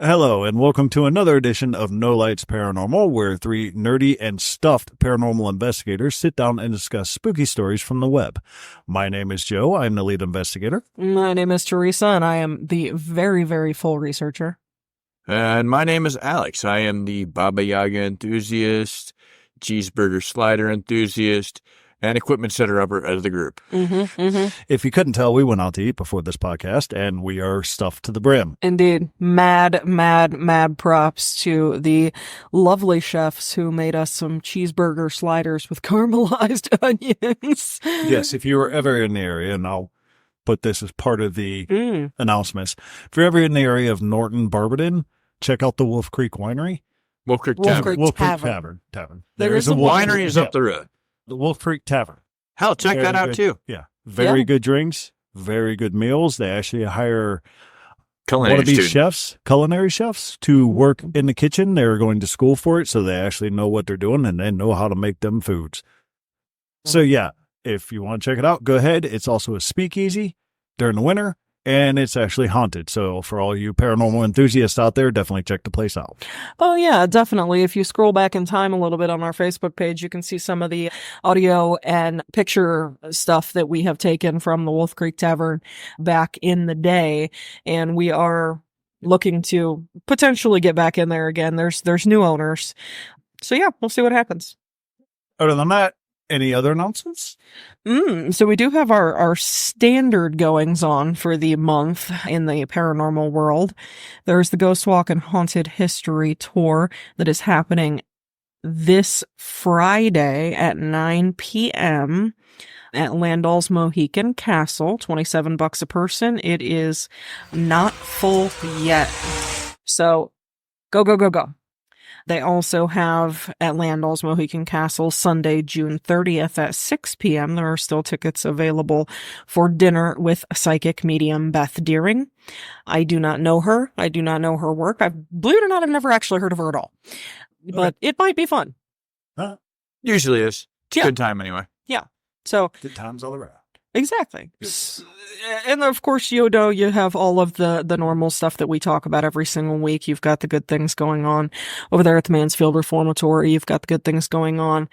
Hello, and welcome to another edition of No Lights Paranormal, where three nerdy and stuffed paranormal investigators sit down and discuss spooky stories from the web. My name is Joe. I'm the lead investigator. My name is Teresa, and I am the very, very full researcher. And my name is Alex. I am the Baba Yaga enthusiast, cheeseburger slider enthusiast, and equipment setter-upper of the group. If you couldn't tell, we went out to eat before this podcast, and we are stuffed to the brim. Indeed. Mad props to the lovely chefs who made us some cheeseburger sliders with caramelized onions. Yes, if you were ever in the area, and I'll put this as part of the announcements, if you're ever in the area of Norton, Barberton, check out the Wolf Creek Winery. Wolf Creek Tavern. Wolf Creek Tavern. There is a a Winery is up the road. The Wolf Creek Tavern. Hell, check Very that out good. too. Yeah. Very good drinks, very good meals. They actually hire Culinary one of these student. chefs, culinary chefs, to work in the kitchen. They're going to school for it, so they actually know what they're doing and they know how to make them foods. So yeah, if you want to check it out, go ahead. It's also a speakeasy during the winter, and it's actually haunted. So for all you paranormal enthusiasts out there, definitely check the place out. Oh, yeah, definitely. If you scroll back in time a little bit on our Facebook page, you can see some of the audio and picture stuff that we have taken from the Wolf Creek Tavern back in the day. And we are looking to potentially get back in there again. There's new owners. So yeah, we'll see what happens. Other than that, any other announcements? So we do have our standard goings on for the month in the paranormal world. There's the Ghost Walk and Haunted History Tour that is happening this Friday at 9 p.m. at Landall's Mohican Castle, $27 a person. It is not full yet. So go. They also have at Landall's Mohican Castle Sunday, June 30th at 6 p.m. There are still tickets available for dinner with psychic medium Beth Deering. I do not know her. I do not know her work. Believe it or not, I've never actually heard of her at all. But it might be fun. Usually is. It's a Yeah. good time anyway. Yeah. So Good times all around. exactly. And of course, Yodo, you have all of the normal stuff that we talk about every single week. You've got the good things going on over there at the Mansfield Reformatory. You've got the good things going on.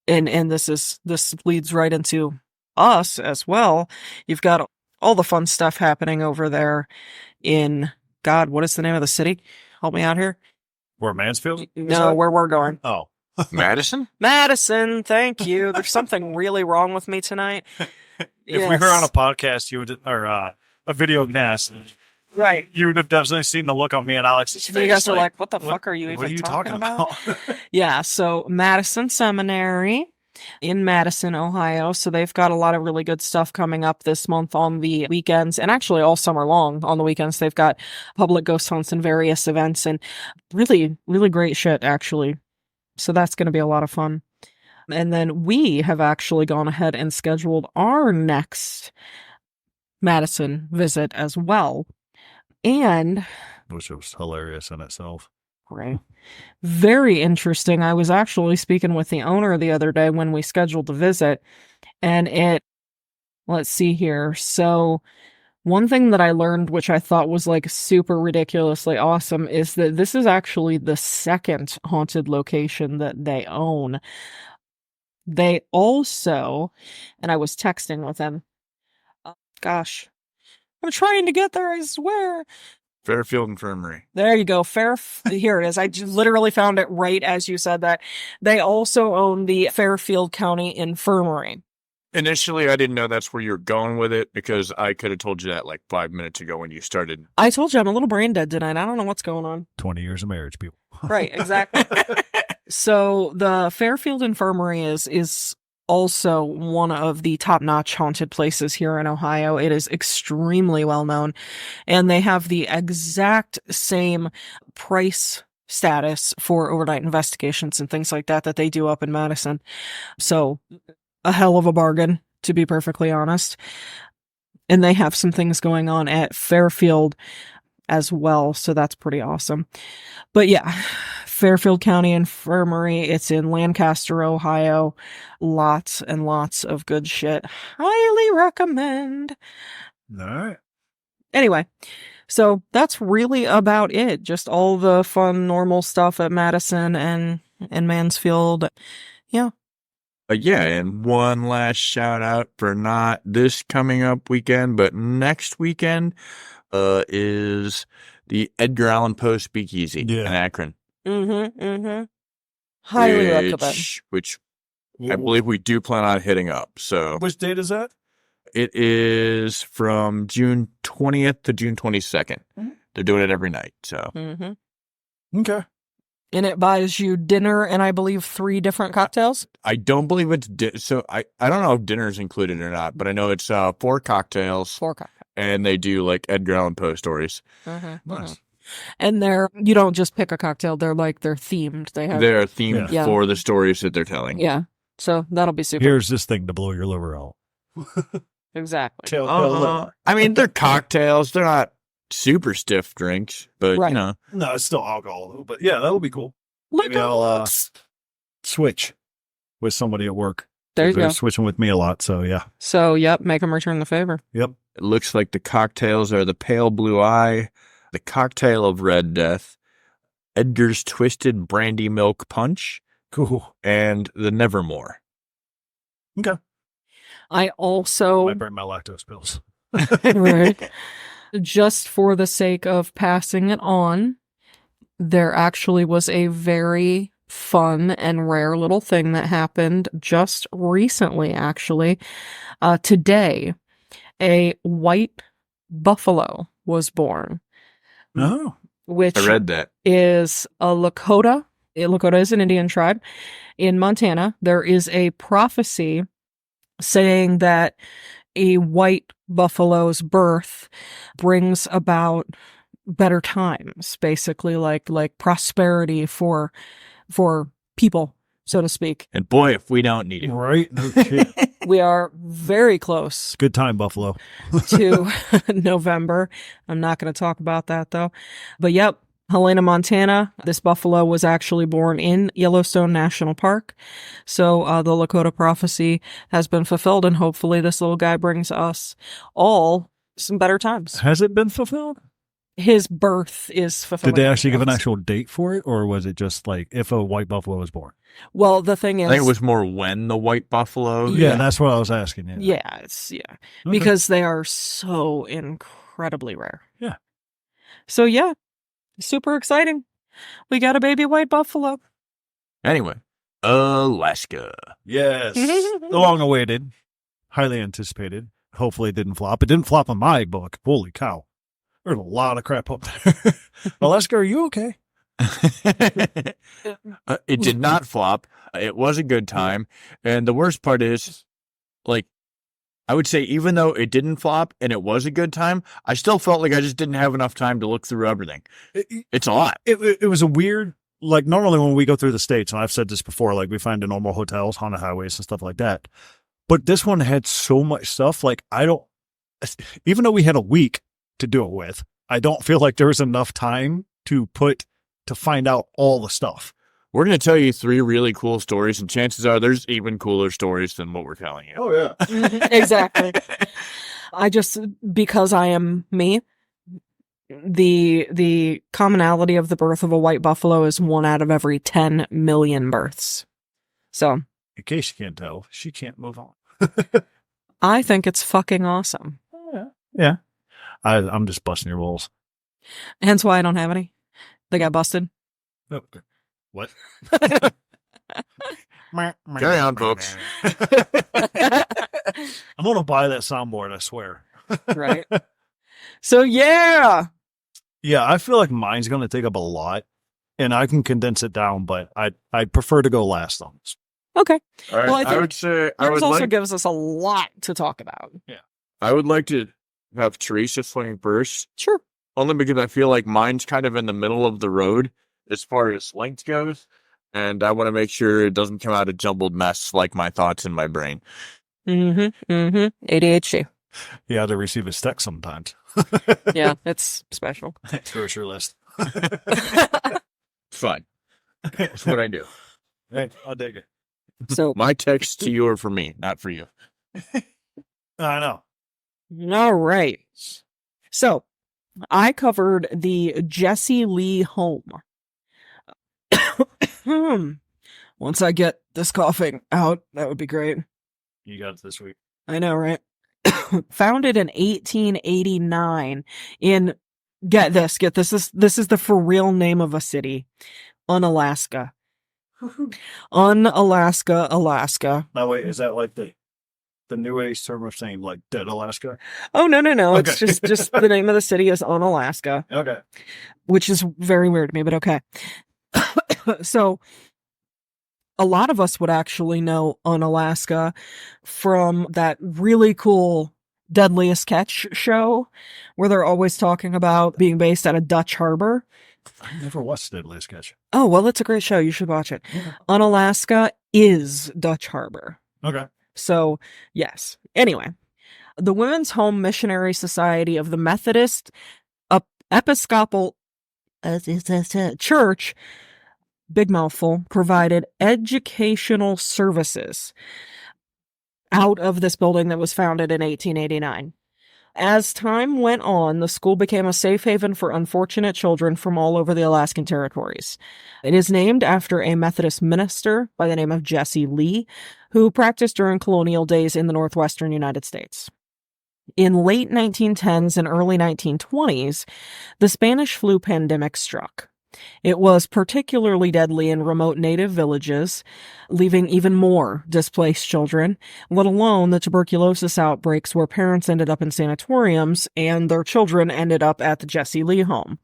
And this leads right into us as well. You've got all the fun stuff happening over there in, God, what is the name of the city? Help me out here. Where Mansfield? No, where we're going. Oh. Madison? Madison, thank you. There's something really wrong with me tonight. If we were on a podcast, you would, or a video cast, right, you would have definitely seen the look on me and Alex's face. you guys are like, what the fuck are you What are even you talking about? Yeah, so Madison Seminary in Madison, Ohio. So they've got a lot of really good stuff coming up this month on the weekends, and actually all summer long on the weekends. They've got public ghost hunts and various events and really, really great shit, actually. So that's going to be a lot of fun. And then we have actually gone ahead and scheduled our next Madison visit as well. And Which was hilarious in itself. right, very interesting. I was actually speaking with the owner the other day when we scheduled the visit, and let's see here. So one thing that I learned, which I thought was like super ridiculously awesome, is that this is actually the second haunted location that they own. They also, and I was texting with him, gosh, I'm trying to get there, I swear. Fairfield Infirmary. There you go. Here it is. I just literally found it right as you said that. They also own the Fairfield County Infirmary. Initially, I didn't know that's where you were going with it because I could have told you that like 5 minutes ago when you started. I told you I'm a little brain dead tonight. I don't know what's going on. 20 years of marriage, people. Right, exactly. So the Fairfield Infirmary is also one of the top-notch haunted places here in Ohio. It is extremely well known, and they have the exact same price status for overnight investigations and things like that they do up in Madison. So a hell of a bargain, to be perfectly honest. And they have some things going on at Fairfield as well, so that's pretty awesome. But yeah, Fairfield County Infirmary, it's in Lancaster, Ohio. Lots and lots of good shit. Highly recommend. All right. Anyway, So that's really about it. Just all the fun, normal stuff at Madison and Mansfield. Yeah. Yeah, and one last shout out for not this coming up weekend, but next weekend is the Edgar Allan Poe Speakeasy in Akron. Highly recommend. Which I believe we do plan on hitting up. So Which date is that? it is from June 20th to June 22nd. They're doing it every night. So Okay. And it buys you dinner and I believe 3 different cocktails. I don't believe it's so I don't know if dinner is included or not, but I know it's 4 cocktails. 4 cocktails. And they do like Edgar Allan Poe stories. Nice. And you don't just pick a cocktail. They're themed. They're themed for the stories that they're telling. Yeah. So that'll be super. Here's this thing to blow your liver out. Exactly. I mean, they're cocktails. They're not super stiff drinks, but Right. you know. No, it's still alcohol. But yeah, that'll be cool. Maybe Liquor. I'll switch with somebody at work. There you They're go. switching with me a lot, so yeah. So, yep, make them return the favor. Yep. It looks like the cocktails are the Pale Blue Eye, the Cocktail of Red Death, Edgar's Twisted Brandy Milk Punch, Cool. and the Nevermore. Okay. I also, Might burn my lactose pills. right, just for the sake of passing it on, there actually was a very fun and rare little thing that happened just recently, actually. Today, a white buffalo was born. Oh. Which I read that. is a Lakota. Lakota is an Indian tribe in Montana. There is a prophecy saying that a white buffalo's birth brings about better times, basically like prosperity for people, so to speak. And boy, if we don't need it. Right? No shit. We are very close Good time, Buffalo. to November. I'm not going to talk about that though. But yep, Helena, Montana. This buffalo was actually born in Yellowstone National Park. So the Lakota prophecy has been fulfilled, and hopefully this little guy brings us all some better times. Has it been fulfilled? His birth is fulfilled. Did they actually give an actual date for it, or was it just like if a white buffalo was born? Well, the thing is, I think it was more when the white buffalo. Yeah, that's what I was asking. Yeah. yeah, Okay. because they are so incredibly rare. Yeah. So yeah, super exciting. We got a baby white buffalo. Anyway, Alaska. Yes. Long awaited, highly anticipated. Hopefully it didn't flop. It didn't flop in my book. Holy cow. There's a lot of crap up there. Alaska, are you okay? It did not flop. It was a good time. And the worst part is, like, I would say even though it didn't flop and it was a good time, I still felt like I just didn't have enough time to look through everything. It's a lot. It was a weird, like normally when we go through the states, and I've said this before, like we find the normal hotels, haunted highways and stuff like that. But this one had so much stuff. Like even though we had a week to do it with, I don't feel like there was enough time to find out all the stuff. We're going to tell you 3 really cool stories, and chances are there's even cooler stories than what we're telling you. Oh, yeah. Exactly. Because I am me, the commonality of the birth of a white buffalo is 1 out of every 10 million births. So, In case you can't tell, she can't move on. I think it's fucking awesome. Yeah. I'm just busting your balls. Hence why I don't have any. They got busted. Oh, what? Carry on, folks. I'm going to buy that soundboard, I swear. Right. So, yeah. Yeah, I feel like mine's going to take up a lot, and I can condense it down, but I'd prefer to go last on this. Okay. All right, Well, I think I would say Yours also gives us a lot to talk about. I would like to have Teresa swing first, Sure. only because I feel like mine's kind of in the middle of the road as far as length goes, and I want to make sure it doesn't come out a jumbled mess like my thoughts in my brain. ADHD. Yeah, to receive his text sometimes. Yeah, it's special. Throws your list. It's fine. That's what I do. Hey, I'll dig it. So, My text to you are for me, not for you. I know. all right. So, I covered the Jesse Lee home. Once I get this coughing out, that would be great. You got it this week. I know, right? Founded in 1889 in, get this, this is the for real name of a city, Unalaska. Unalaska, Alaska. Now, wait, is that like the new age term of saying like dead Alaska? Oh, no. Okay. It's just the name of the city is Unalaska. Okay. Which is very weird to me, but okay. So, a lot of us would actually know Unalaska from that really cool Deadliest Catch show where they're always talking about being based at a Dutch harbor. I never watched Deadliest Catch. Oh, well, it's a great show. You should watch it. Yeah. Unalaska is Dutch harbor. Okay. So, yes. Anyway, the Women's Home Missionary Society of the Methodist Episcopal Church, big mouthful, provided educational services out of this building that was founded in 1889. As time went on, the school became a safe haven for unfortunate children from all over the Alaskan territories. It is named after a Methodist minister by the name of Jesse Lee, who practiced during colonial days in the northwestern United States. In late 1910s and early 1920s, the Spanish flu pandemic struck. It was particularly deadly in remote native villages, leaving even more displaced children, let alone the tuberculosis outbreaks where parents ended up in sanatoriums and their children ended up at the Jesse Lee home.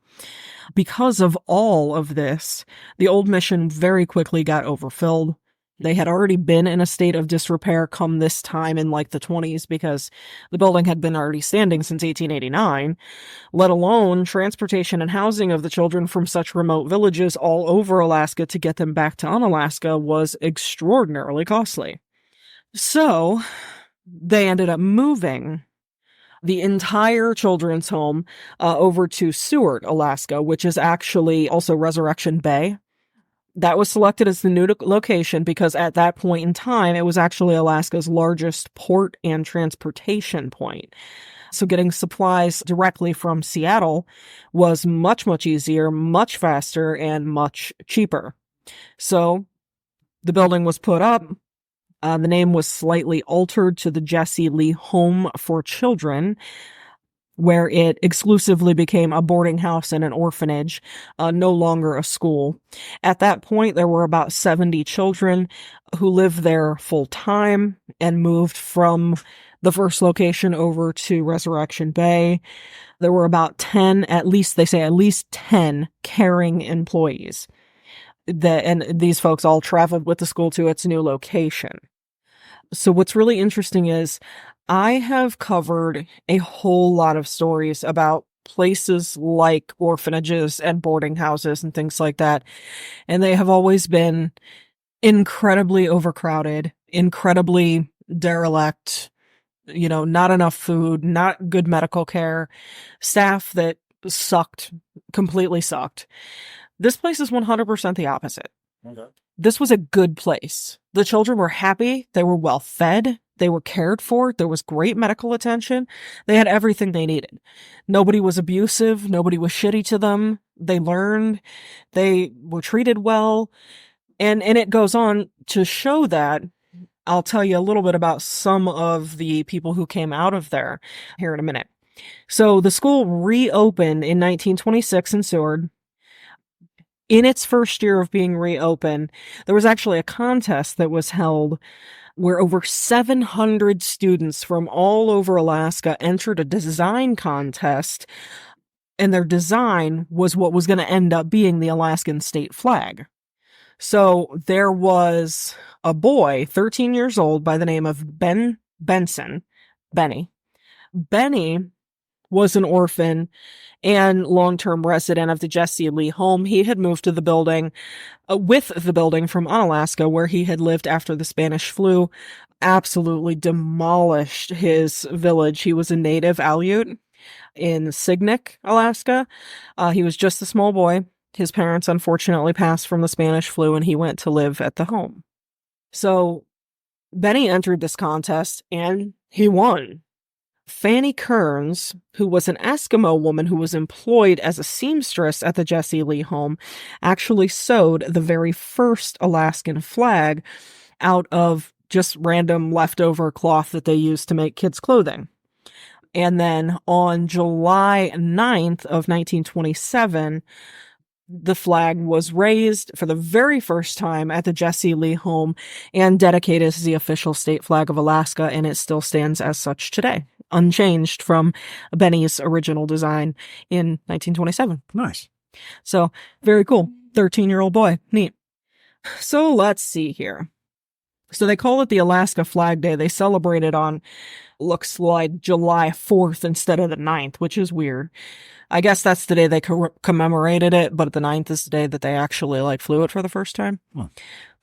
Because of all of this, the old mission very quickly got overfilled. They had already been in a state of disrepair come this time in like the 20s because the building had been already standing since 1889, let alone transportation and housing of the children from such remote villages all over Alaska to get them back to Unalaska was extraordinarily costly. So they ended up moving the entire children's home over to Seward, Alaska, which is actually also Resurrection Bay. That was selected as the new location because at that point in time, it was actually Alaska's largest port and transportation point. So getting supplies directly from Seattle was much, much easier, much faster, and much cheaper. So the building was put up. The name was slightly altered to the Jesse Lee Home for Children, where it exclusively became a boarding house and an orphanage, no longer a school. At that point, there were about 70 children who lived there full time and moved from the first location over to Resurrection Bay. There were about 10, at least 10 caring employees. And these folks all traveled with the school to its new location. So what's really interesting is I have covered a whole lot of stories about places like orphanages and boarding houses and things like that. And they have always been incredibly overcrowded, incredibly derelict, not enough food, not good medical care, staff that completely sucked. This place is 100% the opposite. Okay. This was a good place. The children were happy. They were well fed. They were cared for. There was great medical attention. They had everything they needed. Nobody was abusive. Nobody was shitty to them. They learned. They were treated well. And it goes on to show that. I'll tell you a little bit about some of the people who came out of there here in a minute. So the school reopened in 1926 in Seward. In its first year of being reopened, there was actually a contest that was held where over 700 students from all over Alaska entered a design contest, and their design was what was going to end up being the Alaskan state flag. So there was a boy, 13 years old, by the name of Benny. Benny was an orphan and long-term resident of the Jesse Lee home. He had moved to the building with the building from Unalaska, where he had lived after the Spanish flu, absolutely demolished his village. He was a native Aleut in Signic, Alaska. He was just a small boy. His parents unfortunately passed from the Spanish flu, and he went to live at the home. So Benny entered this contest, and he won. Fanny Kearns, who was an Eskimo woman who was employed as a seamstress at the Jesse Lee home, actually sewed the very first Alaskan flag out of just random leftover cloth that they used to make kids' clothing. And then on July 9th of 1927, the flag was raised for the very first time at the Jesse Lee home and dedicated as the official state flag of Alaska, and it still stands as such today, unchanged from Benny's original design in 1927. Nice. So, very cool. 13-year-old boy. Neat. So, let's see here. So, they call it the Alaska Flag Day. They celebrate it on, looks like July 4th instead of the 9th, which is weird. I guess that's the day they commemorated it, but the 9th is the day that they actually flew it for the first time. Huh.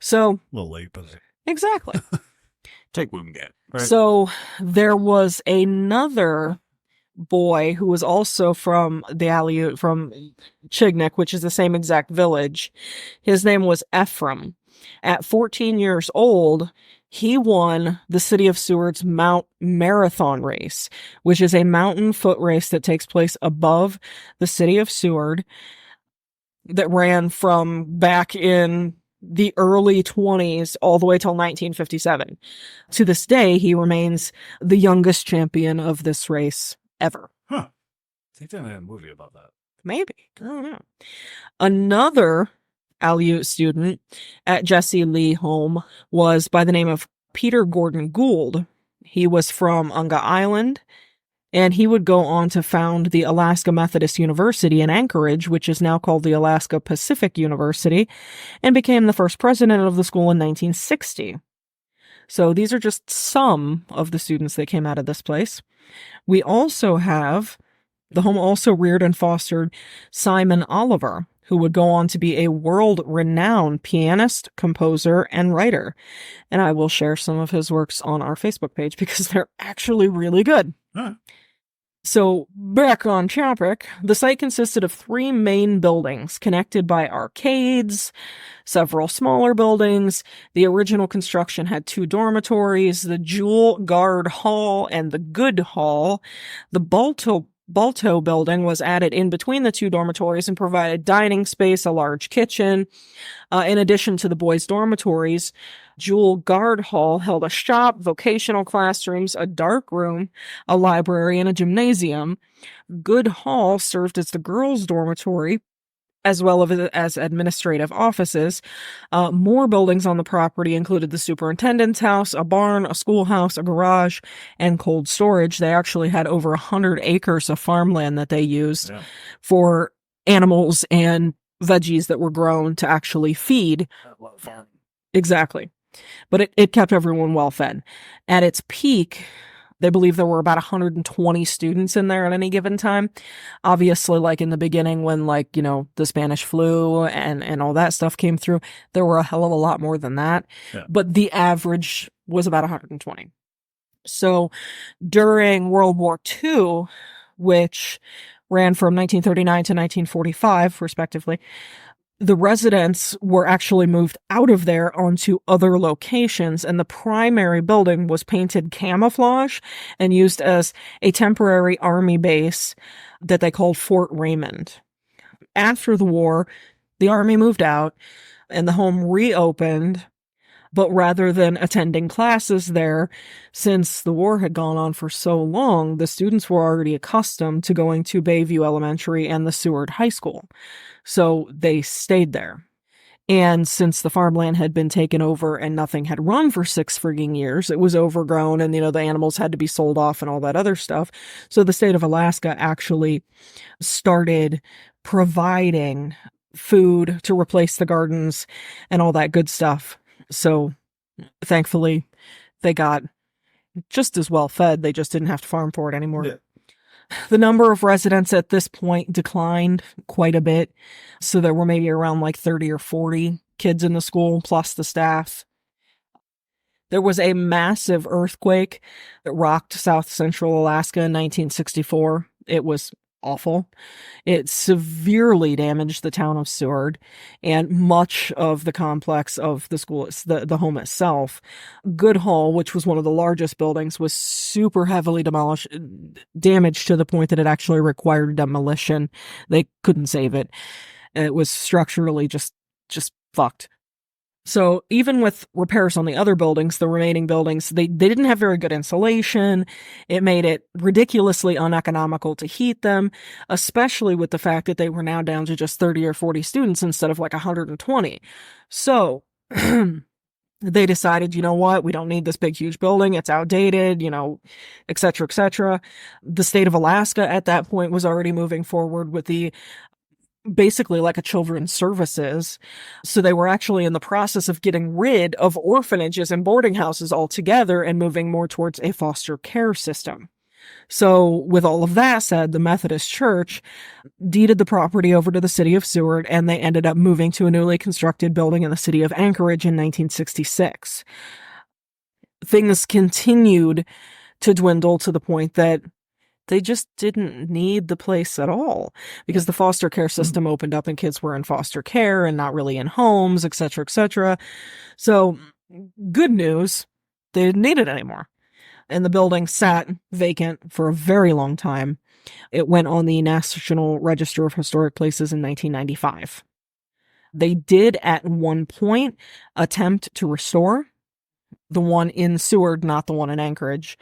So, A little late, but exactly. Take what we can get. Right? So there was another boy who was also from from Chignik, which is the same exact village. His name was Ephraim. At 14 years old, he won the City of Seward's Mount Marathon Race, which is a mountain foot race that takes place above the City of Seward that ran from back in the early 20s all the way till 1957. To this day, he remains the youngest champion of this race ever. Huh. I think they made a movie about that. Maybe. I don't know. Another Aleut student at Jesse Lee home was by the name of Peter Gordon Gould. He was from Unga Island, and he would go on to found the Alaska Methodist University in Anchorage, which is now called the Alaska Pacific University, and became the first president of the school in 1960. So these are just some of the students that came out of this place. We also have, the home also reared and fostered Simon Oliver, who would go on to be a world-renowned pianist, composer, and writer. And I will share some of his works on our Facebook page because they're actually really good. Huh. So, back on topic, the site consisted of 3 main buildings connected by arcades, several smaller buildings. The original construction had 2 dormitories, the Jewel Guard Hall and the Good Hall. The Balto building was added in between the 2 dormitories and provided dining space, a large kitchen. In addition to the boys' dormitories, Jewel Guard Hall held a shop, vocational classrooms, a dark room, a library, and a gymnasium. Good Hall served as the girls' dormitory, as well as administrative offices. More buildings on the property included the superintendent's house, a barn, a schoolhouse, a garage, and cold storage. They actually had over 100 acres of farmland that they used for animals and veggies that were grown to actually feed. Exactly. But it kept everyone well fed. At its peak, they believe there were about 120 students in there at any given time. Obviously, in the beginning when, the Spanish flu and all that stuff came through, there were a hell of a lot more than that. Yeah. But the average was about 120. So during World War II, which ran from 1939 to 1945, respectively, the residents were actually moved out of there onto other locations, and the primary building was painted camouflage and used as a temporary army base that they called Fort Raymond. After the war, the army moved out and the home reopened, but rather than attending classes there, since the war had gone on for so long, the students were already accustomed to going to Bayview Elementary and the Seward High School. So they stayed there. And since the farmland had been taken over and nothing had run for 6 frigging years, it was overgrown and, the animals had to be sold off and all that other stuff. So the state of Alaska actually started providing food to replace the gardens and all that good stuff. So thankfully they got just as well fed. They just didn't have to farm for it anymore. Yeah. The number of residents at this point declined quite a bit. So there were maybe around 30 or 40 kids in the school, plus the staff. There was a massive earthquake that rocked South Central Alaska in 1964. It was awful. It severely damaged the town of Seward and much of the complex of the school, the home itself. Goodhall, which was one of the largest buildings, was super heavily damaged to the point that it actually required demolition. They couldn't save it. It was structurally just fucked. So even with repairs on the other buildings, the remaining buildings, they didn't have very good insulation. It made it ridiculously uneconomical to heat them, especially with the fact that they were now down to just 30 or 40 students instead of like 120. So they decided, you know what, we don't need this big, huge building. It's outdated, et cetera, et cetera. The state of Alaska at that point was already moving forward with basically like a children's services. So they were actually in the process of getting rid of orphanages and boarding houses altogether and moving more towards a foster care system. So with all of that said, the Methodist Church deeded the property over to the city of Seward, and they ended up moving to a newly constructed building in the city of Anchorage in 1966. Things continued to dwindle to the point that they just didn't need the place at all because the foster care system opened up and kids were in foster care and not really in homes, et cetera, et cetera. So good news, they didn't need it anymore. And the building sat vacant for a very long time. It went on the National Register of Historic Places in 1995. They did at one point attempt to restore the one in Seward, not the one in Anchorage.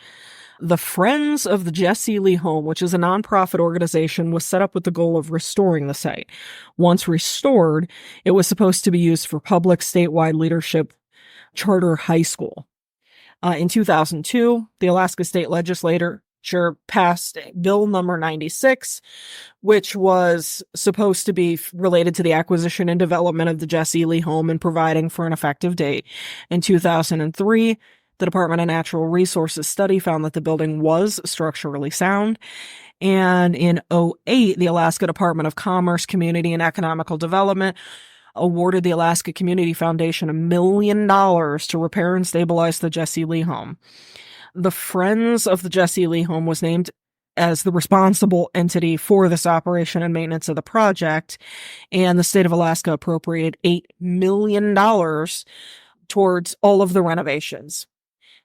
The Friends of the Jesse Lee Home, which is a nonprofit organization, was set up with the goal of restoring the site. Once restored, it was supposed to be used for public statewide leadership charter high school. In 2002, the Alaska State Legislature passed Bill number 96, which was supposed to be related to the acquisition and development of the Jesse Lee Home and providing for an effective date. In 2003, the Department of Natural Resources study found that the building was structurally sound. And in 2008, the Alaska Department of Commerce, Community, and Economical Development awarded the Alaska Community Foundation $1 million to repair and stabilize the Jesse Lee Home. The Friends of the Jesse Lee Home was named as the responsible entity for this operation and maintenance of the project, and the state of Alaska appropriated $8 million towards all of the renovations.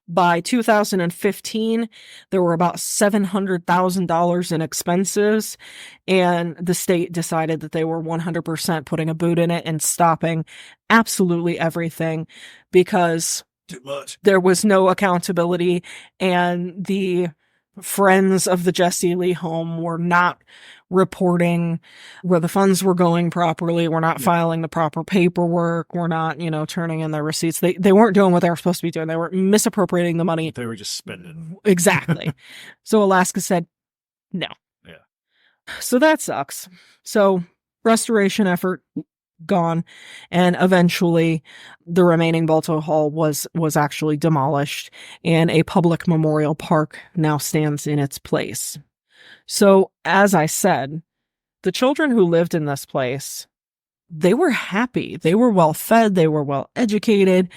By 2015, there were about $700,000 in expenses, and the state decided that they were 100% putting a boot in it and stopping absolutely everything because too much. There was no accountability, and the Friends of the Jesse Lee Home were not reporting where the funds were going properly. We're not filing the proper paperwork. We're not, turning in their receipts. They weren't doing what they were supposed to be doing. They were misappropriating the money. They were just spending. Exactly. So Alaska said, no. Yeah. So that sucks. So restoration effort gone. And eventually the remaining Balto Hall was actually demolished, and a public memorial park now stands in its place. So, as I said, the children who lived in this place, they were happy. They were well fed. They were well educated.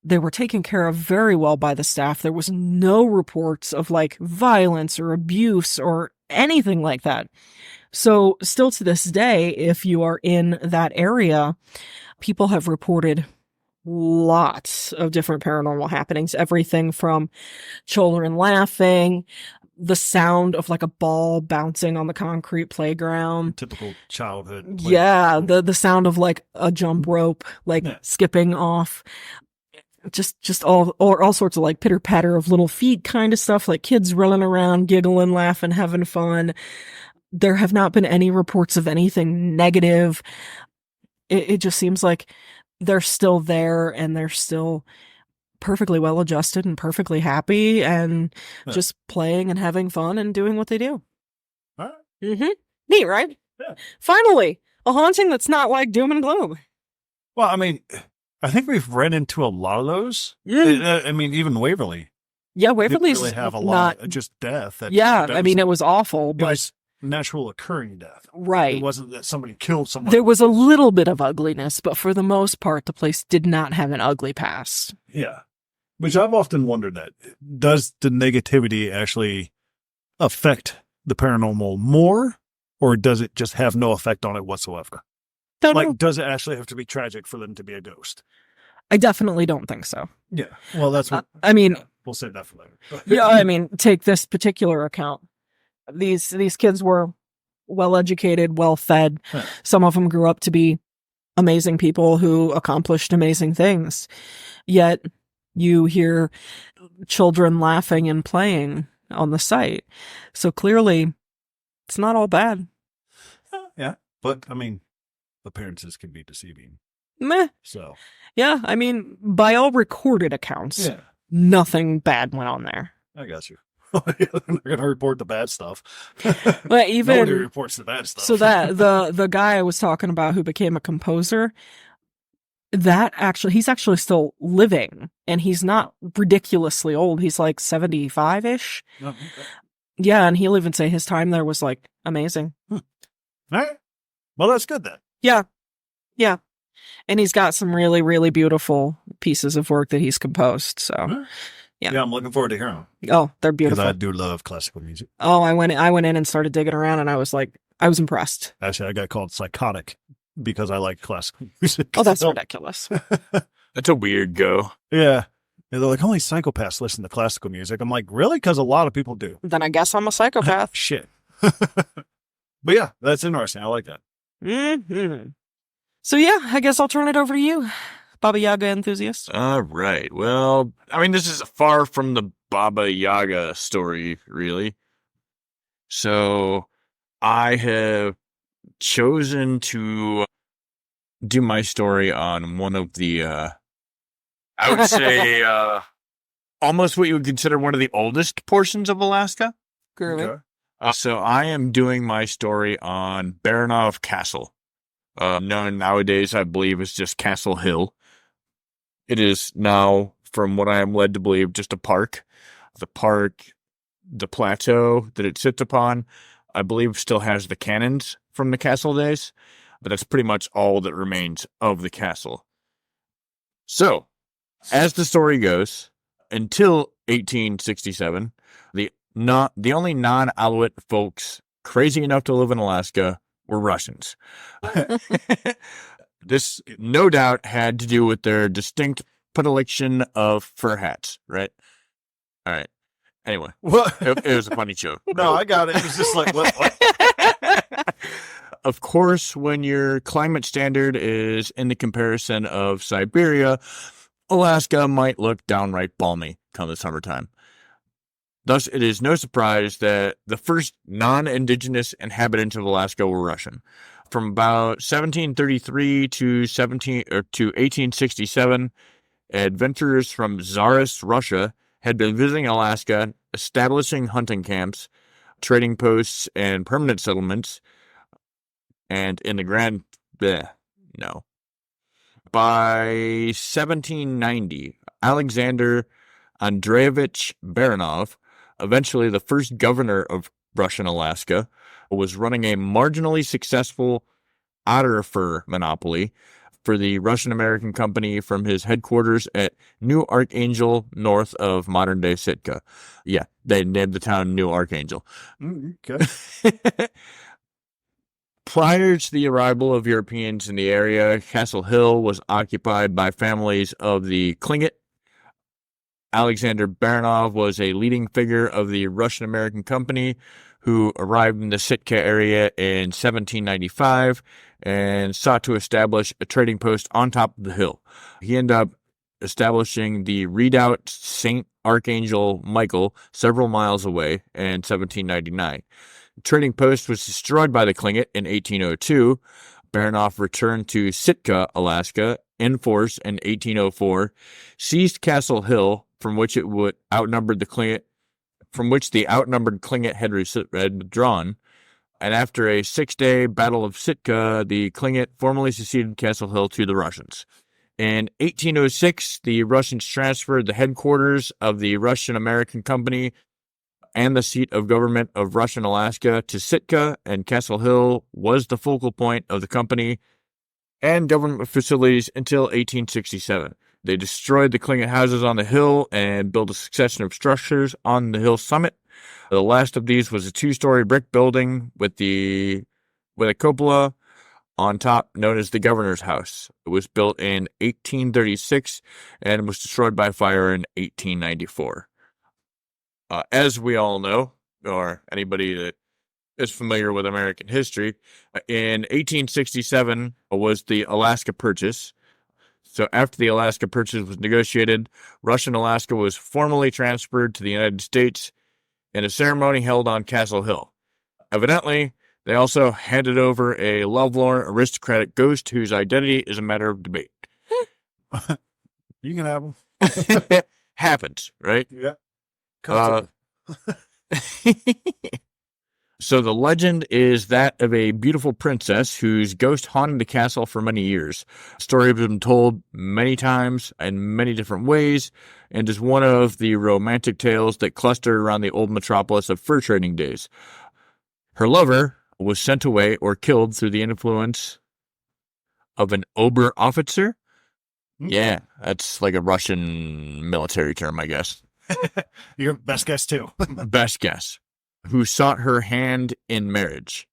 They were taken care of very well by the staff. There was no reports of violence or abuse or anything like that. So still to this day, if you are in that area, people have reported lots of different paranormal happenings, everything from children laughing, the sound of a ball bouncing on the concrete playground. Typical childhood. Yeah, the sound of a jump rope, skipping off. Just all sorts of pitter patter of little feet kind of stuff, kids running around, giggling, laughing, having fun. There have not been any reports of anything negative. It just seems like they're still there and they're still perfectly well adjusted and perfectly happy and just playing and having fun and doing what they do. All right. Mm-hmm. Neat, right? Yeah. Finally, a haunting that's not doom and gloom. Well, I think we've run into a lot of those. Yeah. Even Waverly. Yeah, Waverly's didn't really have a lot of just death. It was awful, but it was natural occurring death. Right. It wasn't that somebody killed someone. There was a little bit of ugliness, but for the most part, the place did not have an ugly past. Yeah. Which I've often wondered that. Does the negativity actually affect the paranormal more Or does it just have no effect on it whatsoever? Don't know. Like, does it actually have to be tragic for them to be a ghost? I definitely don't think so. Yeah. Well, that's what. I mean, we'll save that for later. yeah, I mean, take this particular account. These kids were well educated, well fed. Huh. Some of them grew up to be amazing people who accomplished amazing things. Yet you hear children laughing and playing on the site. So clearly, it's not all bad. Yeah. But, I mean, appearances can be deceiving. Meh. So. Yeah, I mean, by all recorded accounts, nothing bad went on there. I got you. They're going to report the bad stuff. Well, even nobody reports the bad stuff. So that the guy I was talking about who became a composer, he's actually still living, and he's not ridiculously old. He's like 75-ish. Oh, okay. Yeah, and he'll even say his time there was like amazing. All right. Well, that's good then. Yeah. Yeah. And he's got some really, really beautiful pieces of work that he's composed. So, yeah. Yeah, I'm looking forward to hearing them. Oh, they're beautiful. Because I do love classical music. Oh, I went in and started digging around, and I was impressed. Actually, I got called psychotic because I like classical music. Oh, that's ridiculous. That's a weird go. Yeah. And they're like, only psychopaths listen to classical music. I'm like, really? Because a lot of people do. Then I guess I'm a psychopath. Shit. But yeah, that's interesting. I like that. Mm-hmm. So yeah, I guess I'll turn it over to you, Baba Yaga enthusiast. All right. Well, I mean, this is far from the Baba Yaga story, really. So I have chosen to do my story on one of the, I would say, almost what you would consider one of the oldest portions of Alaska. Groovy. Okay. So I am doing my story on Baranov Castle. Known nowadays, I believe, as just Castle Hill. It is now, from what I am led to believe, just a park. The plateau that it sits upon, I believe, still has the cannons from the castle days, but that's pretty much all that remains of the castle. So, as the story goes, until 1867, the only non-Aleut folks crazy enough to live in Alaska were Russians. This, no doubt, had to do with their distinct predilection of fur hats, right? All right. Anyway, What? it was a funny joke. No, I got it. It was just like, what? Of course, when your climate standard is in the comparison of Siberia, Alaska might look downright balmy come the summertime. Thus, it is no surprise that the first non-indigenous inhabitants of Alaska were Russian. From about 1733 to 1867, adventurers from Tsarist Russia had been visiting Alaska, establishing hunting camps, trading posts, and permanent settlements. And in the By 1790, Alexander Andreevich Baranov, eventually the first governor of Russian Alaska, was running a marginally successful otter fur monopoly for the Russian-American company from his headquarters at New Archangel, north of modern-day Sitka. Yeah, they named the town New Archangel. Okay. Prior to the arrival of Europeans in the area, Castle Hill was occupied by families of the Tlingit. Alexander Baranov was a leading figure of the Russian-American company who arrived in the Sitka area in 1795 and sought to establish a trading post on top of the hill. He ended up establishing the redoubt St. Archangel Michael several miles away in 1799. The trading post was destroyed by the Tlingit in 1802. Baranov returned to Sitka, Alaska, in force in 1804, seized Castle Hill, from which the outnumbered Tlingit had withdrawn, and after a 6-day Battle of Sitka, the Tlingit formally seceded Castle Hill to the Russians. In 1806, the Russians transferred the headquarters of the Russian-American Company and the seat of government of Russian Alaska to Sitka, and Castle Hill was the focal point of the company and government facilities until 1867. They destroyed the Tlingit houses on the hill and built a succession of structures on the hill summit. The last of these was a 2-story brick building with the with a cupola on top known as the Governor's House. It was built in 1836 and was destroyed by fire in 1894. As we all know, or anybody that is familiar with American history, in 1867 was the Alaska Purchase. So after the Alaska Purchase was negotiated, Russian Alaska was formally transferred to the United States in a ceremony held on Castle Hill. Evidently, they also handed over a lovelorn aristocratic ghost whose identity is a matter of debate. You can have them. Happens, right? Yeah. So the legend is that of a beautiful princess whose ghost haunted the castle for many years. The story has been told many times in many different ways, and is one of the romantic tales that cluster around the old metropolis of fur trading days. Her lover was sent away or killed through the influence of an Oberoffizier. Yeah, that's like a Russian military term, I guess. Your best guess, too. Best guess. Who sought her hand in marriage.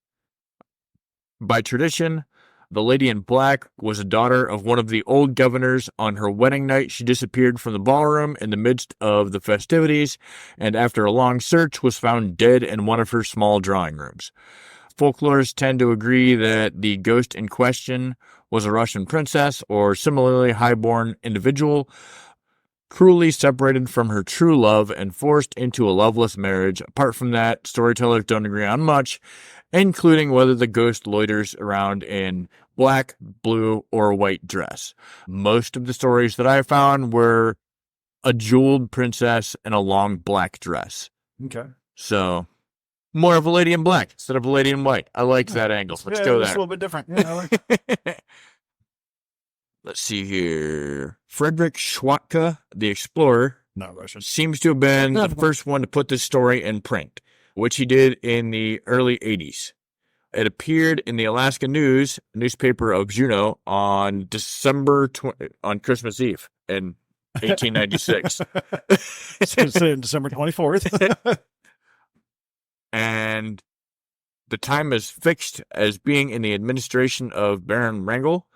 By tradition, the lady in black was a daughter of one of the old governors. On her wedding night, she disappeared from the ballroom in the midst of the festivities, and after a long search, was found dead in one of her small drawing rooms. Folklorists tend to agree that the ghost in question was a Russian princess or similarly highborn individual, cruelly separated from her true love and forced into a loveless marriage. Apart from that, storytellers don't agree on much, including whether the ghost loiters around in black, blue, or white dress. Most of the stories that I found were a jeweled princess in a long black dress. Okay. So, more of a lady in black instead of a lady in white. I like that angle. Let's go It's there. a little bit different. Yeah, I like Let's see here. Frederick Schwatka, the explorer, not Russian. seems to have been the first one to put this story in print, which he did in the early 80s. It appeared in the Alaska News, newspaper of Juneau, on on Christmas Eve in 1896. It's December 24th. And the time is fixed as being in the administration of Baron Wrangel.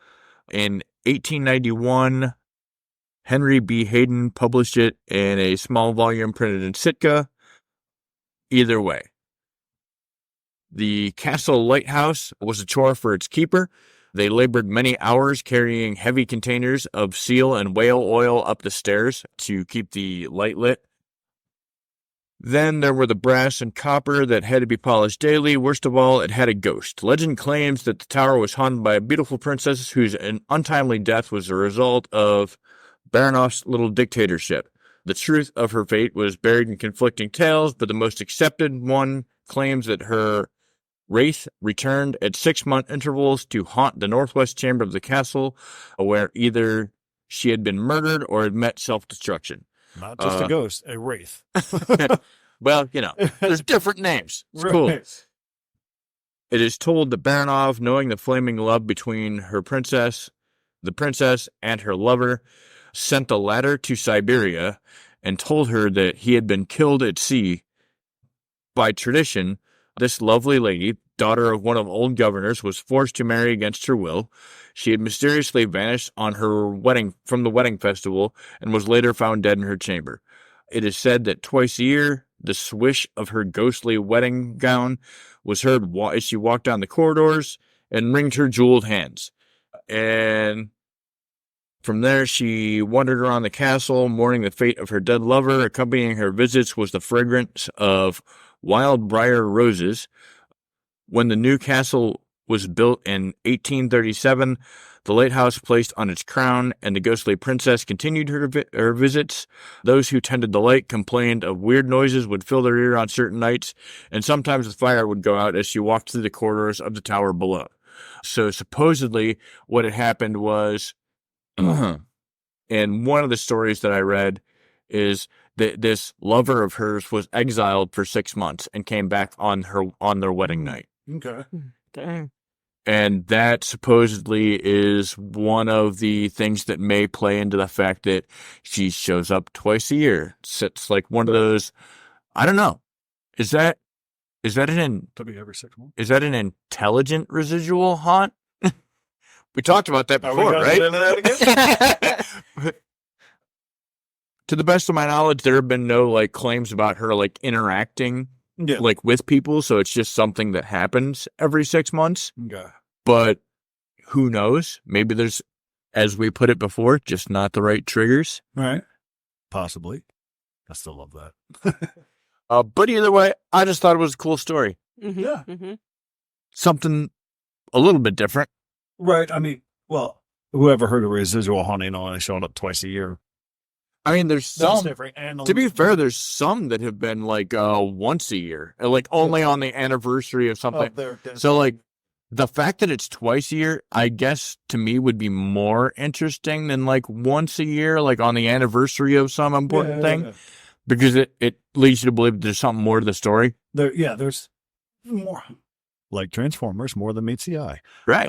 In 1891, Henry B. Hayden published it in a small volume printed in Sitka. Either way, the castle lighthouse was a chore for its keeper. They labored many hours carrying heavy containers of seal and whale oil up the stairs to keep the light lit. Then there were the brass and copper that had to be polished daily. Worst of all, it had a ghost. Legend claims that the tower was haunted by a beautiful princess whose untimely death was a result of Baranov's little dictatorship. The truth of her fate was buried in conflicting tales, but the most accepted one claims that her wraith returned at 6-month intervals to haunt the northwest chamber of the castle, where either she had been murdered or had met self-destruction. Not just a ghost, a wraith. Well, there's different names. It's cool. It is told that Baranov, knowing the flaming love between the princess and her lover, sent the latter to Siberia and told her that he had been killed at sea. By tradition, this lovely lady, daughter of one of old governors, was forced to marry against her will. She had mysteriously vanished from the wedding festival and was later found dead in her chamber. It is said that twice a year, the swish of her ghostly wedding gown was heard as she walked down the corridors and wringed her jeweled hands. And from there, she wandered around the castle, mourning the fate of her dead lover. Accompanying her visits was the fragrance of wild briar roses. When the new castle was built in 1837, the lighthouse placed on its crown, and the ghostly princess continued her visits. Those who tended the light complained of weird noises would fill their ear on certain nights, and sometimes the fire would go out as she walked through the corridors of the tower below. So supposedly what had happened was, and one of the stories that I read is that this lover of hers was exiled for 6 months and came back on their wedding night. Okay. Dang. And that supposedly is one of the things that may play into the fact that she shows up twice a year. It's like one of those, I don't know. Is that Is that Could be every 6 months. is that an intelligent residual haunt? We talked about that Are we before, gonna right? get into that again? To the best of my knowledge, there have been no like claims about her like interacting Yeah. like with people, so it's just something that happens every 6 months. Okay. But who knows? Maybe there's, as we put it before, just not the right triggers. Right. Possibly. I still love that. But either way, I just thought it was a cool story. Yeah. Something a little bit different. Right. I mean, well, whoever heard of residual haunting only showing up twice a year. I mean, there's That's some. different. And To be fair, there's some that have been like once a year, like only on the anniversary of something. So like the fact that it's twice a year, I guess to me would be more interesting than like once a year, like on the anniversary of some important thing, because it leads you to believe there's something more to the story. There's more. Like Transformers, more than meets the eye. Right.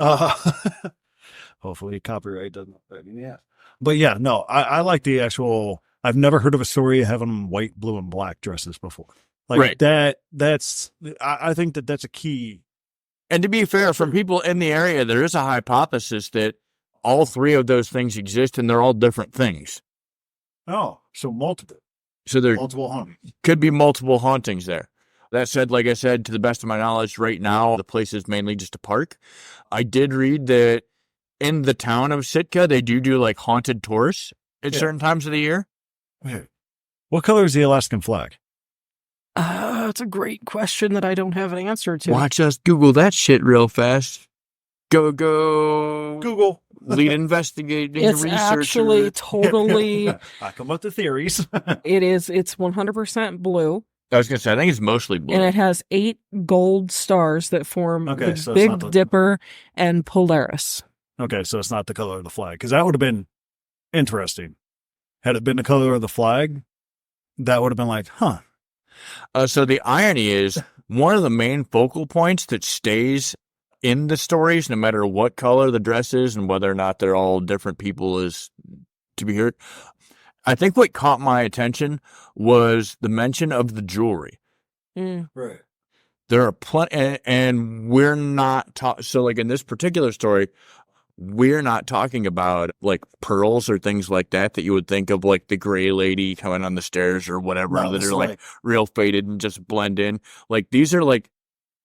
Hopefully copyright doesn't affect me. Yeah. But yeah, no, I like the actual, I've never heard of a story of having white, blue, and black dresses before. Like Right. I think that's a key. And to be fair, from people in the area, there is a hypothesis that all three of those things exist and they're all different things. Oh, so multiple. So there Multiple hauntings. could be multiple hauntings there. That said, like I said, to the best of my knowledge, right now, the place is mainly just a park. I did read that in the town of Sitka, they do like haunted tours at certain times of the year. Wait, what color is the Alaskan flag? That's a great question that I don't have an answer to. Watch us Google that shit real fast. Go. Google. Lead investigating It's researcher. actually totally. I come up with theories. It's 100% blue, I was going to say, I think it's mostly blue. and it has 8 gold stars that form Okay, the so it's Big not the- Dipper and Polaris. Okay, so it's not the color of the flag, because that would have been interesting. Had it been the color of the flag, that would have been like, huh. So the irony is, one of the main focal points that stays in the stories, no matter what color the dress is and whether or not they're all different people, is to be heard. I think what caught my attention was the mention of the jewelry. Right. There are plenty, and we're not so like in this particular story, we're not talking about like pearls or things like that you would think of, like the gray lady coming on the stairs or whatever, No, that it's are like real faded and just blend in. Like these are like,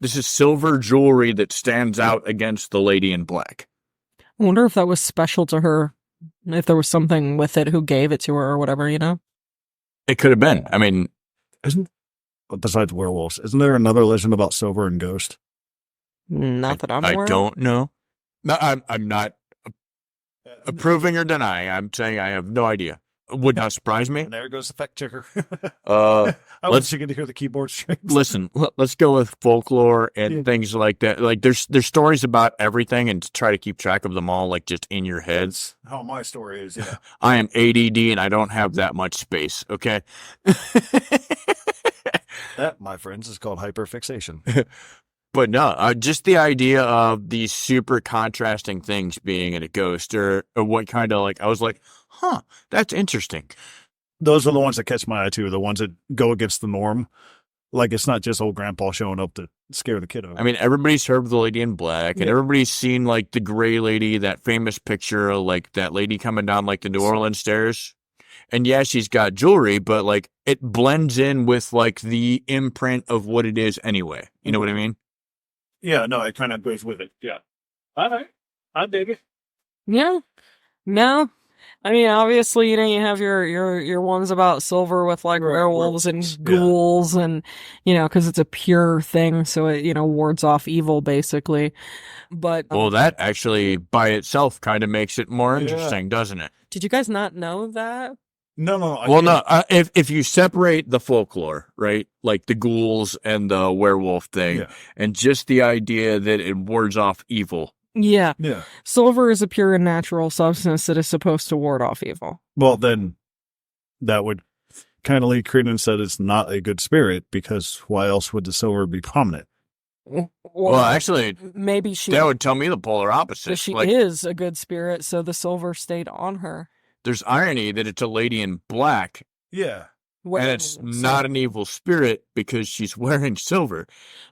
this is silver jewelry that stands out against the lady in black. I wonder if that was special to her, if there was something with it, who gave it to her or whatever, you know? It could have been. I mean, Besides werewolves, isn't there another legend about silver and ghost? Not that I'm aware I of. don't know. No, I'm not approving or denying. I'm saying I have no idea. Would not surprise me. And there goes the fact checker. Uh, I was thinking to hear the keyboard strings. Listen, let's go with folklore and things like that. Like there's stories about everything, and to try to keep track of them all, like just in your heads. How my story is, yeah. I am ADD and I don't have that much space. Okay. That, my friends, is called hyperfixation. But no, just the idea of these super contrasting things being in a ghost, or what kind of like, I was like, huh, that's interesting. Those are the ones that catch my eye too. The ones that go against the norm. Like it's not just old grandpa showing up to scare the kid over. I mean, everybody's heard of the lady in black, and everybody's seen like the gray lady, that famous picture of like that lady coming down like the New Orleans stairs. And yeah, she's got jewelry, but like it blends in with like the imprint of what it is anyway. You know what I mean? Yeah, no, it kind of goes with it. Yeah. All right. I dig it. Yeah. No. I mean, obviously, you know, you have your ones about silver with like werewolves and ghouls, and, you know, because it's a pure thing, so it, you know, wards off evil, basically. But Well, that actually by itself kind of makes it more interesting, doesn't it? did you guys not know that? No. Well, no. If you separate the folklore, right, like the ghouls and the werewolf thing, and just the idea that it wards off evil. Yeah. Yeah. Silver is a pure and natural substance that is supposed to ward off evil. Well, then that would kind of lead credence that it's not a good spirit, because why else would the silver be prominent? Well, actually, maybe that would tell me the polar opposite. She Like, is a good spirit, so the silver stayed on her. there's irony that it's a lady in black. Yeah. And it's not an evil spirit because she's wearing silver.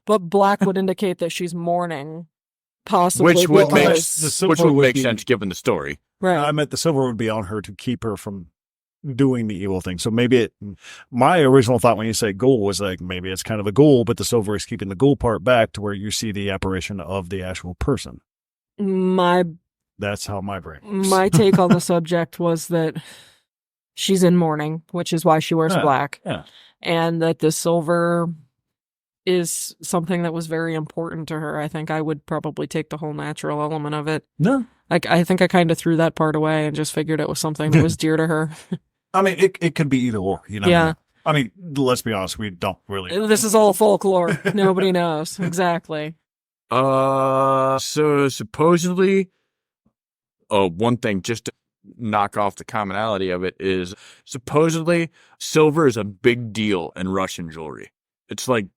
But black would indicate that she's mourning, possibly. Which would make, would be, sense given the story. Right. I meant the silver would be on her to keep her from doing the evil thing. So maybe my original thought when you say ghoul was like, maybe it's kind of a ghoul, but the silver is keeping the ghoul part back to where you see the apparition of the actual person. That's how my brain works. My take on the subject was that she's in mourning, which is why she wears black. Yeah. And that the silver is something that was very important to her. I think I would probably take the whole natural element of it. No. I think I kind of threw that part away and just figured it was something that was dear to her. I mean, it could be either or, you know? Yeah. I mean, let's be honest, we don't really. This is all folklore. Nobody knows. Exactly. So supposedly, one thing just to knock off the commonality of it is supposedly silver is a big deal in Russian jewelry. It's like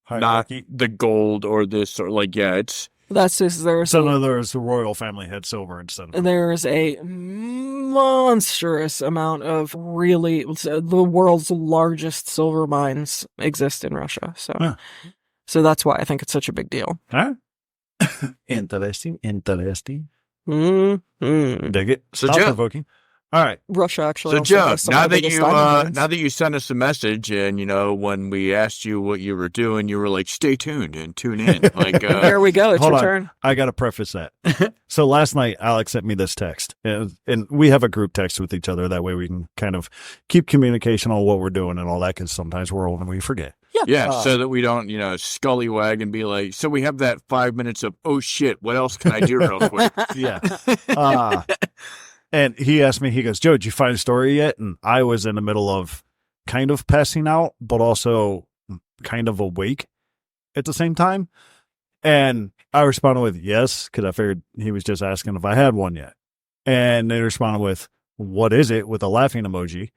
Hierarchy. not the gold or this or like, it's. That's just, So in other words, the royal family had silver instead of. There's a monstrous amount of really, the world's largest silver mines exist in Russia. So that's why I think it's such a big deal. Huh? Interesting. Mm-hmm. Dig it. So Stop Joe, provoking. All right. Russia actually. So also Joe, has some of the biggest diamond now that you sent us a message, and when we asked you what you were doing, you were like, "Stay tuned and tune in." Like, there we go. It's hold your on. turn. I got to preface that. So last night, Alex sent me this text, and we have a group text with each other. That way, we can kind of keep communication on what we're doing and all that. Because sometimes we're old and we forget. Yeah, so that we don't, scullywag and be like, so we have that 5 minutes of, oh shit, what else can I do real quick? Yeah. And he asked me, he goes, Joe, did you find a story yet? And I was in the middle of kind of passing out, but also kind of awake at the same time. And I responded with yes, because I figured he was just asking if I had one yet. And they responded with, what is it? With a laughing emoji.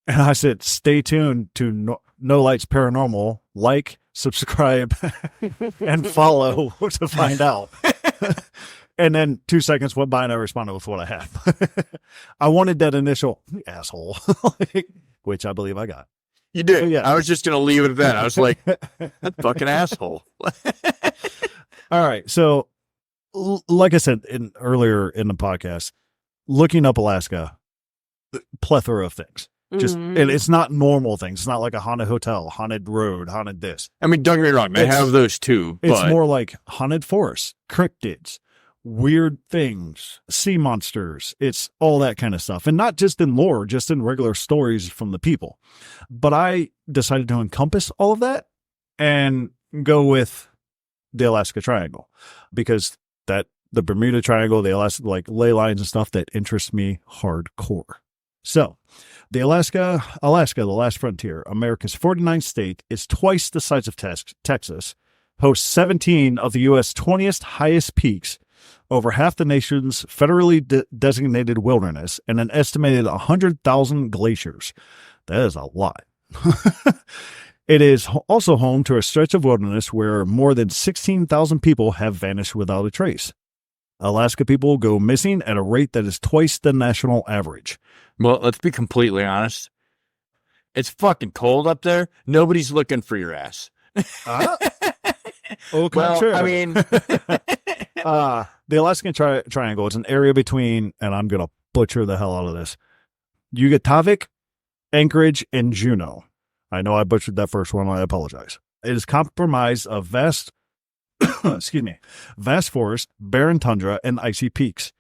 And I said, stay tuned to No Lights Paranormal. Like, subscribe, and follow to find out. And then 2 seconds went by and I responded with what I have. I wanted that initial asshole, which I believe I got. You did. So, yeah. I was just going to leave it at that. I was like, that fucking asshole. All right. So, like I said earlier in the podcast, looking up Alaska, plethora of things. Just and it's not normal things. It's not like a haunted hotel, haunted road, haunted this. I mean, don't get me wrong. They have those too. It's but... more like haunted forests, cryptids, weird things, sea monsters. It's all that kind of stuff. And not just in lore, just in regular stories from the people. But I decided to encompass all of that and go with the Alaska Triangle because the Bermuda Triangle, the Alaska, like ley lines and stuff that interests me hardcore. So the Alaska, the last frontier, America's 49th state, is twice the size of Texas, hosts 17 of the U.S. 20th highest peaks, over half the nation's federally designated wilderness, and an estimated 100,000 glaciers. That is a lot. It is also home to a stretch of wilderness where more than 16,000 people have vanished without a trace. Alaska people go missing at a rate that is twice the national average. Well, let's be completely honest. It's fucking cold up there. Nobody's looking for your ass. Well, I mean... the Alaskan Triangle is an area between, and I'm going to butcher the hell out of this, Yugatavik, Anchorage, and Juneau. I know I butchered that first one. I apologize. It is comprised of vast forest, barren tundra, and icy peaks.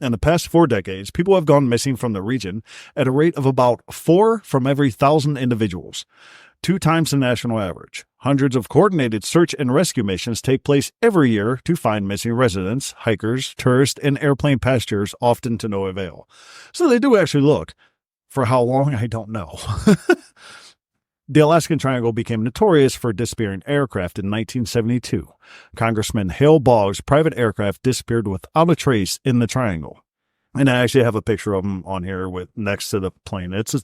In the past 4 decades, people have gone missing from the region at a rate of about 4 from every 1,000 individuals, 2 times the national average. Hundreds of coordinated search and rescue missions take place every year to find missing residents, hikers, tourists, and airplane passengers, often to no avail. So they do actually look. For how long, I don't know. The Alaskan Triangle became notorious for disappearing aircraft in 1972. Congressman Hale Boggs' private aircraft disappeared without a trace in the triangle. And I actually have a picture of them on here with next to the plane. It's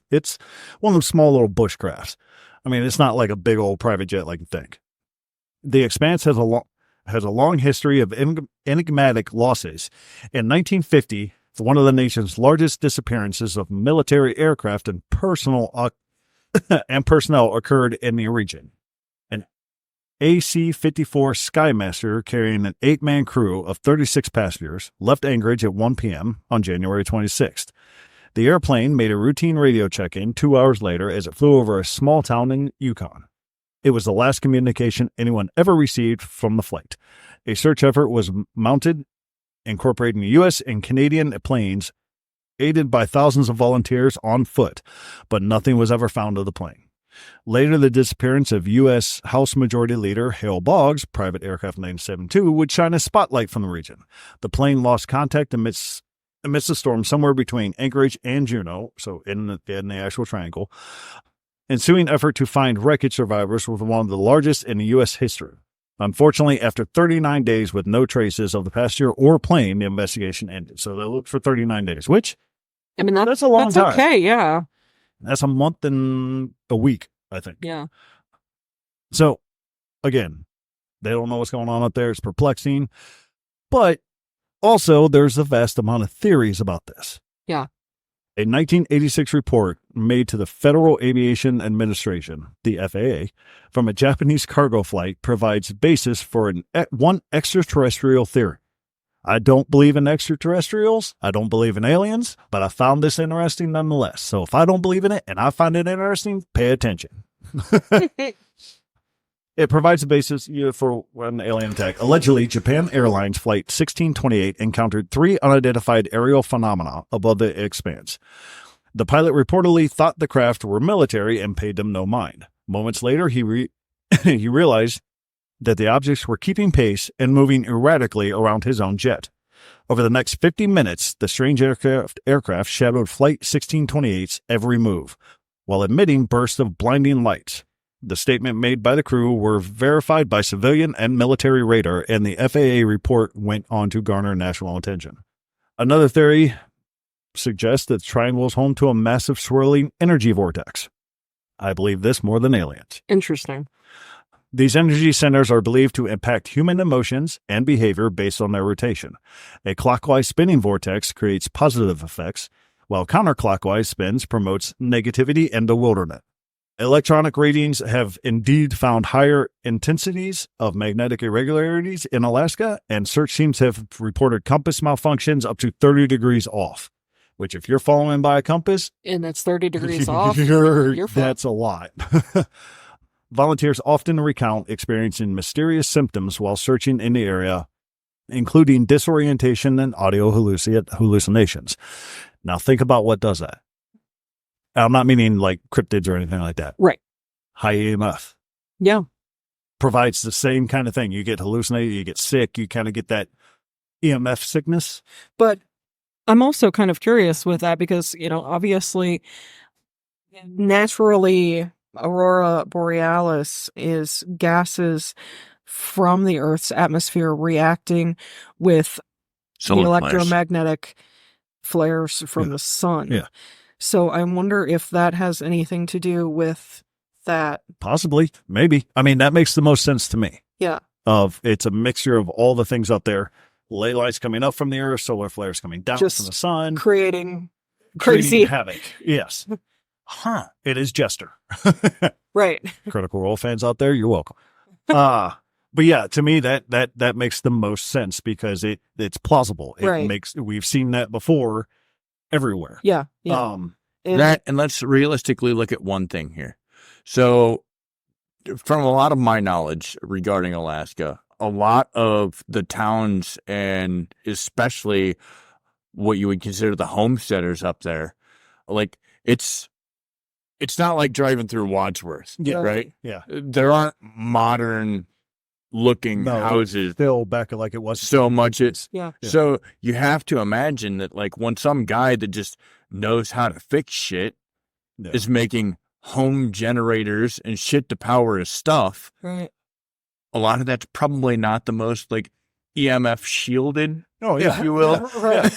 one of those small little bushcrafts. I mean, it's not like a big old private jet like you think. The expanse has a long history of enigmatic losses. In 1950, one of the nation's largest disappearances of military aircraft and personal and personnel occurred in the region. An AC-54 Skymaster carrying an 8-man crew of 36 passengers left Anchorage at 1 p.m. on January 26th. The airplane made a routine radio check-in 2 hours later as it flew over a small town in Yukon. It was the last communication anyone ever received from the flight. A search effort was mounted, incorporating U.S. and Canadian planes, aided by thousands of volunteers on foot, but nothing was ever found of the plane. Later, the disappearance of U.S. House Majority Leader Hale Boggs, private aircraft 972, would shine a spotlight from the region. The plane lost contact amidst the storm somewhere between Anchorage and Juneau, so in the actual triangle. Ensuing effort to find wreckage survivors was one of the largest in U.S. history. Unfortunately, after 39 days with no traces of the passenger or plane, the investigation ended. So they looked for 39 days, which, I mean, that's a long time. Okay, yeah. That's a month and a week, I think. Yeah. So, again, they don't know what's going on up there. It's perplexing. But also, there's a vast amount of theories about this. Yeah. A 1986 report made to the Federal Aviation Administration, the FAA, from a Japanese cargo flight provides basis for one extraterrestrial theory. I don't believe in extraterrestrials. I don't believe in aliens, but I found this interesting nonetheless. So if I don't believe in it and I find it interesting, pay attention. It provides a basis for an alien attack. Allegedly, Japan Airlines Flight 1628 encountered 3 unidentified aerial phenomena above the expanse. The pilot reportedly thought the craft were military and paid them no mind. Moments later, he realized that the objects were keeping pace and moving erratically around his own jet. Over the next 50 minutes, the strange aircraft shadowed Flight 1628's every move, while emitting bursts of blinding lights. The statement made by the crew were verified by civilian and military radar, and the FAA report went on to garner national attention. Another theory suggests that the triangle is home to a massive swirling energy vortex. I believe this more than aliens. Interesting. These energy centers are believed to impact human emotions and behavior based on their rotation. A clockwise spinning vortex creates positive effects, while counterclockwise spins promotes negativity and bewilderment. Electronic readings have indeed found higher intensities of magnetic irregularities in Alaska, and search teams have reported compass malfunctions up to 30 degrees off, which if you're following by a compass... And that's 30 degrees off. That's a lot. Volunteers often recount experiencing mysterious symptoms while searching in the area, including disorientation and audio hallucinations. Now think about what does that. I'm not meaning like cryptids or anything like that. Right. High EMF. Yeah. Provides the same kind of thing. You get hallucinated, you get sick, you kind of get that EMF sickness. But I'm also kind of curious with that because, obviously, naturally, Aurora Borealis is gases from the Earth's atmosphere reacting with the electromagnetic flares from the sun. Yeah. So I wonder if that has anything to do with that. Possibly. Maybe. I mean, that makes the most sense to me. Yeah. It's a mixture of all the things up there. Ley lines coming up from the Earth, solar flares coming down from the sun. Creating crazy havoc. Yes. It is Jester. Right. Critical Role fans out there, you're welcome. But yeah, to me, that makes the most sense because it's plausible. We've seen that before. Everywhere. Yeah. And let's realistically look at one thing here. So from a lot of my knowledge regarding Alaska, a lot of the towns and especially what you would consider the homesteaders up there, like it's not like driving through Wadsworth, right? Yeah. There aren't modern looking houses still back like it was so much. Yeah. So you have to imagine that like when some guy that just knows how to fix shit is making home generators and shit to power his stuff, right? A lot of that's probably not the most like EMF shielded, if you will. Right.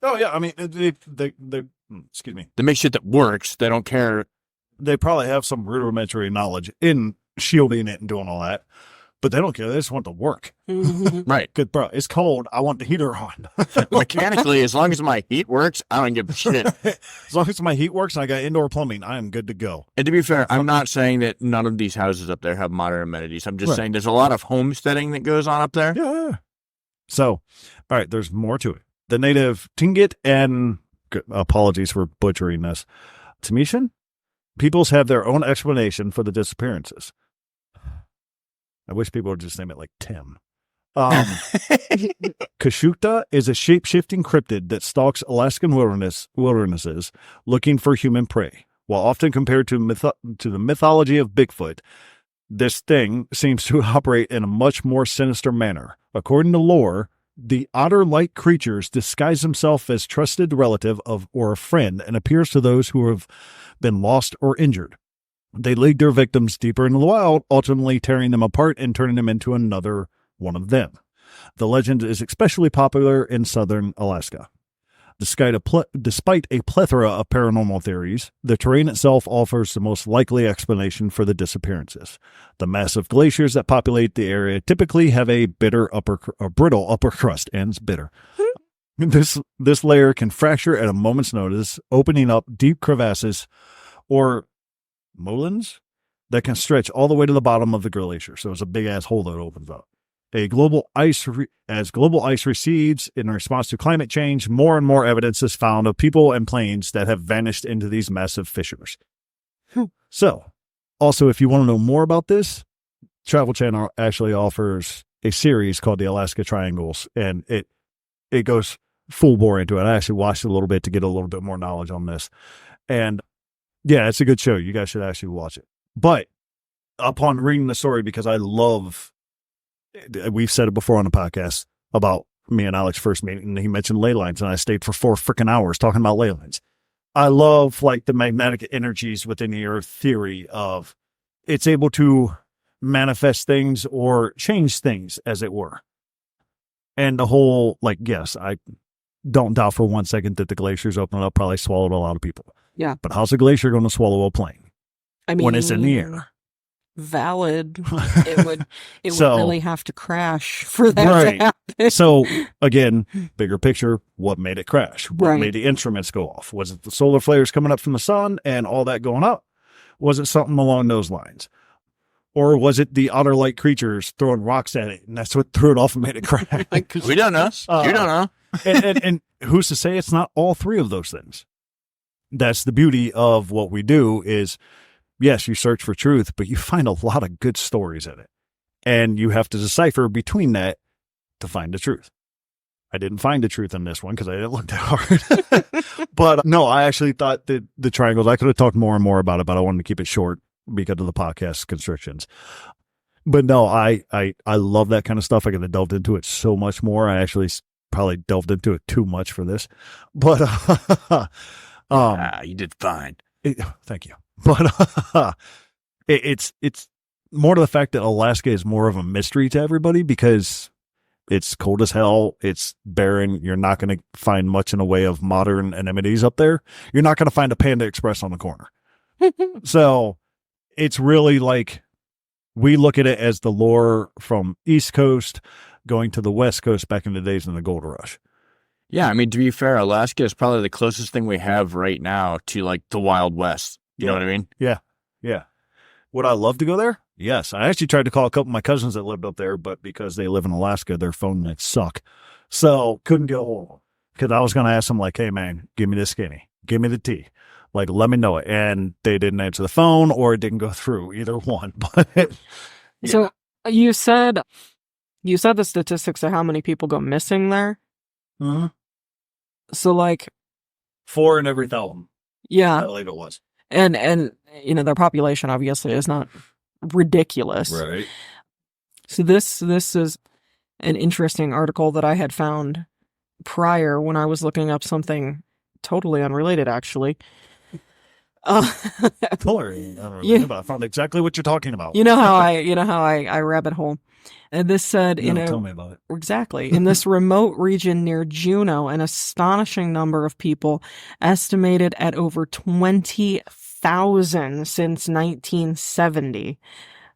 I mean, excuse me. They make shit that works. They don't care. They probably have some rudimentary knowledge in shielding it and doing all that. But they don't care. They just want to work. Right. Good, bro. It's cold. I want the heater on. Mechanically, as long as my heat works, I don't give a shit. As long as my heat works and I got indoor plumbing, I am good to go. And to be fair, I'm not saying that none of these houses up there have modern amenities. I'm just saying there's a lot of homesteading that goes on up there. Yeah. So, all right, there's more to it. The native Tingit and, apologies for butchering this, Tamishan peoples have their own explanation for the disappearances. I wish people would just name it like Tim. Kashukta is a shape-shifting cryptid that stalks Alaskan wildernesses looking for human prey. While often compared to the mythology of Bigfoot, this thing seems to operate in a much more sinister manner. According to lore, the otter-like creatures disguise themselves as trusted relative or a friend and appears to those who have been lost or injured. They lead their victims deeper into the wild, ultimately tearing them apart and turning them into another one of them. The legend is especially popular in southern Alaska. Despite a plethora of paranormal theories, the terrain itself offers the most likely explanation for the disappearances. The massive glaciers that populate the area typically have a brittle upper crust, and it's bitter. This layer can fracture at a moment's notice, opening up deep crevasses or molens that can stretch all the way to the bottom of the glacier. So it's a big ass hole that opens up. As global ice recedes in response to climate change, more and more evidence is found of people and planes that have vanished into these massive fissures. So, also, if you want to know more about this, Travel Channel actually offers a series called the Alaska Triangles, and it goes full bore into it. I actually watched it a little bit to get a little bit more knowledge on this. And yeah, it's a good show. You guys should actually watch it. But upon reading the story, because I love, we've said it before on the podcast about me and Alex first meeting, and he mentioned ley lines, and I stayed for 4 freaking hours talking about ley lines. I love like the magnetic energies within the earth theory of it's able to manifest things or change things, as it were. And the whole, like, yes, I don't doubt for 1 second that the glaciers opening up probably swallowed a lot of people. Yeah. But how's a glacier going to swallow a plane? I mean, when it's in the air? Valid. It would really have to crash for that to happen. So again, bigger picture, what made it crash? What Right. made the instruments go off? Was it the solar flares coming up from the sun and all that going up? Was it something along those lines? Or was it the otter-like creatures throwing rocks at it, and that's what threw it off and made it crash? We don't know. You don't know. and who's to say it's not all three of those things? That's the beauty of what we do is, yes, you search for truth, but you find a lot of good stories in it. And you have to decipher between that to find the truth. I didn't find the truth in this one because I didn't look that hard. But no, I actually thought that the triangles, I could have talked more and more about it, but I wanted to keep it short because of the podcast constrictions. But no, I love that kind of stuff. I could have delved into it so much more. I actually probably delved into it too much for this. But you did fine. Thank you. But it's more to the fact that Alaska is more of a mystery to everybody because it's cold as hell. It's barren. You're not going to find much in the way of modern amenities up there. You're not going to find a Panda Express on the corner. So it's really like we look at it as the lore from East Coast going to the West Coast back in the days in the gold rush. Yeah, I mean, to be fair, Alaska is probably the closest thing we have right now to like the Wild West. You know what I mean? Yeah. Yeah. Would I love to go there? Yes. I actually tried to call a couple of my cousins that lived up there, but because they live in Alaska, their phone nets suck. So couldn't get a hold of them. Because I was going to ask them like, hey man, give me the skinny. Give me the tea. Like, let me know it. And they didn't answer the phone or it didn't go through, either one. But yeah. So you said the statistics of how many people go missing there. Mm-hmm. So like 4 in every 1,000. Yeah. I believe it was. And you know, their population obviously is not ridiculous. Right. So this is an interesting article that I had found prior when I was looking up something totally unrelated, actually. Hilarious. I don't remember, but I found exactly what you're talking about. You know how I rabbit hole. And this said, tell me about it. Exactly. In this remote region near Juneau, an astonishing number of people, estimated at over 20,000 since 1970,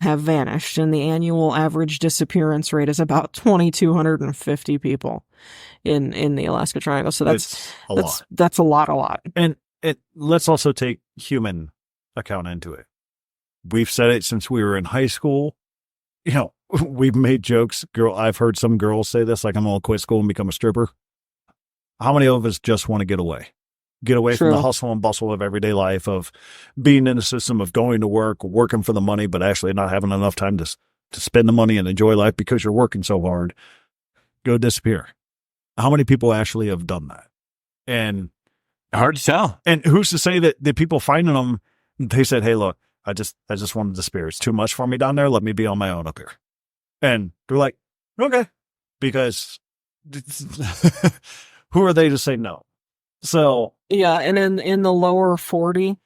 have vanished, and the annual average disappearance rate is about 2,250 people in the Alaska Triangle. So It's a lot. That's a lot. And let's also take human account into it. We've said it since we were in high school. You know, we've made jokes. I've heard some girls say this, like, I'm going to quit school and become a stripper. How many of us just want to get away? Get away from the hustle and bustle of everyday life, of being in a system of going to work, working for the money, but actually not having enough time to spend the money and enjoy life because you're working so hard. Go disappear. How many people actually have done that? And hard to tell. And who's to say that the people finding them, they said, hey, look, I just wanted to disappear. It's too much for me down there. Let me be on my own up here. And they're like, okay, because who are they to say no? So yeah, and in the lower 40,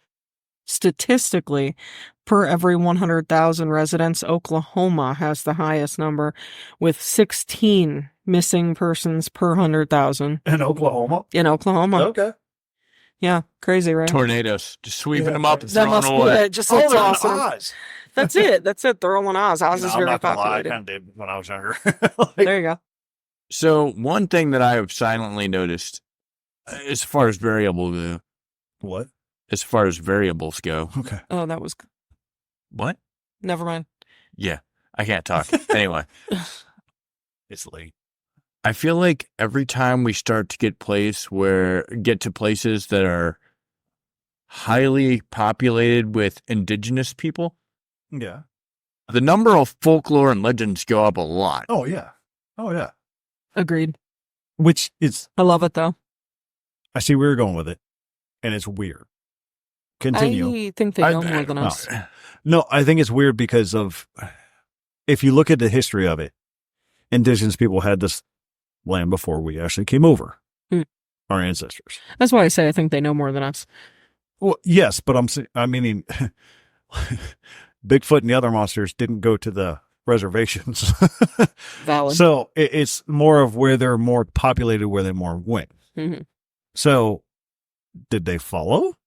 statistically, per every 100,000 residents, Oklahoma has the highest number, with 16 missing persons per 100,000. In Oklahoma? In Oklahoma. Okay. Yeah, crazy, right? Tornadoes, just sweeping them up and That throwing must them be away. it. Just that's awesome. Oz. That's it. That's it. They're all in Oz. Oz is I'm very not gonna lie, I populated. kind of did when I was younger. There you go. So one thing that I have silently noticed, as far as variables go, What? As far as variables go. Okay. Oh, that was... What? Never mind. Yeah, I can't talk. Anyway. It's late. I feel like every time we start to get to places that are highly populated with indigenous people, Yeah. the number of folklore and legends go up a lot. Oh, yeah. Oh, yeah. Agreed. Which is, I love it, though. I see where you're going with it, and it's weird. Continue. I think they know more than us. No, I think it's weird because of, if you look at the history of it, indigenous people had this land before we actually came over. Our ancestors. That's why I say I think they know more than us. Well, yes, but I mean, Bigfoot and the other monsters didn't go to the reservations. Valid. So it's more of where they're more populated, where they more went. Mm-hmm. So did they follow?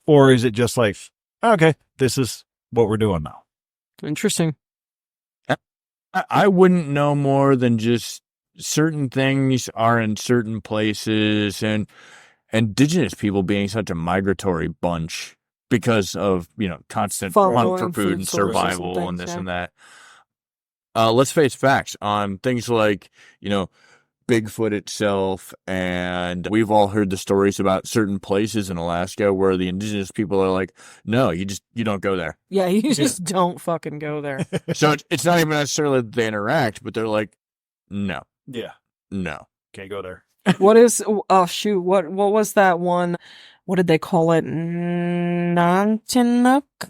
Or is it just like, okay, this is what we're doing now? Interesting. I wouldn't know more than just certain things are in certain places, and indigenous people being such a migratory bunch because of, constant hunt for food and survival and this and that. Let's face facts on things like, Bigfoot itself, and we've all heard the stories about certain places in Alaska where the indigenous people are like, no, you don't go there. Yeah, you just don't fucking go there. So it's not even necessarily that they interact, but they're like, no. Yeah. No. Can't go there. What was that one? What did they call it? Nantinuk?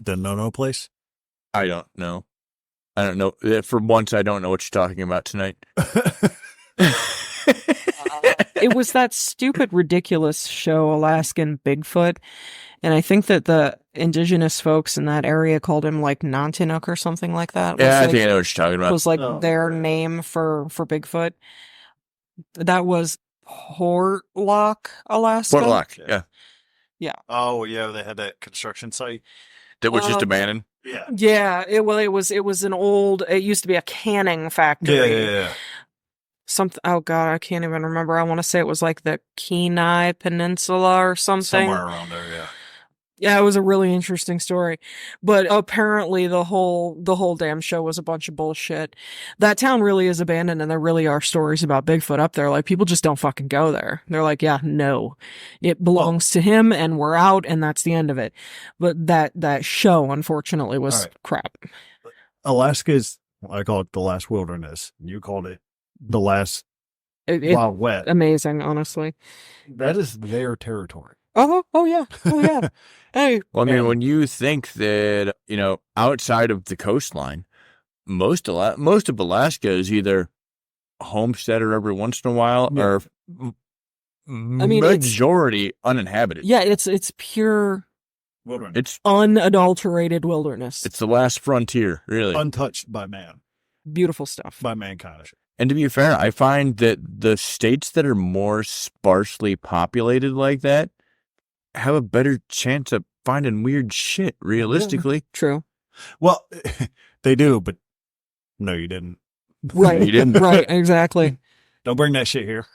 The no place? I don't know. For once, I don't know what you're talking about tonight. It was that stupid, ridiculous show, Alaskan Bigfoot. And I think that the indigenous folks in that area called him like Nantinuk or something like that. Yeah, I think I know what you're talking about. Was like their name for Bigfoot. That was Portlock, Alaska. Portlock, yeah. Yeah. Oh, yeah, they had that construction site. That was just abandoned? Yeah. Yeah, it was an old, it used to be a canning factory. Yeah. Oh God, I can't even remember. I want to say it was like the Kenai Peninsula or something. Somewhere around there, yeah. Yeah, it was a really interesting story. But apparently the whole damn show was a bunch of bullshit. That town really is abandoned, and there really are stories about Bigfoot up there. Like, people just don't fucking go there. They're like, yeah, no. It belongs to him, and we're out, and that's the end of it. But that show, unfortunately, was crap. Alaska is, I call it the last wilderness. You called it the last Wild West. Amazing, honestly. That is their territory. Oh yeah. Hey. Well, I mean, when you think that, outside of the coastline, most of Alaska is either homesteader every once in a while or majority uninhabited. Yeah, it's pure wilderness. It's unadulterated wilderness. It's the last frontier, really. Untouched by man. Beautiful stuff. By mankind. And to be fair, I find that the states that are more sparsely populated like that have a better chance of finding weird shit, realistically. Yeah, true. Well, they do, but no, you didn't. Right. You didn't. Right. Exactly. Don't bring that shit here.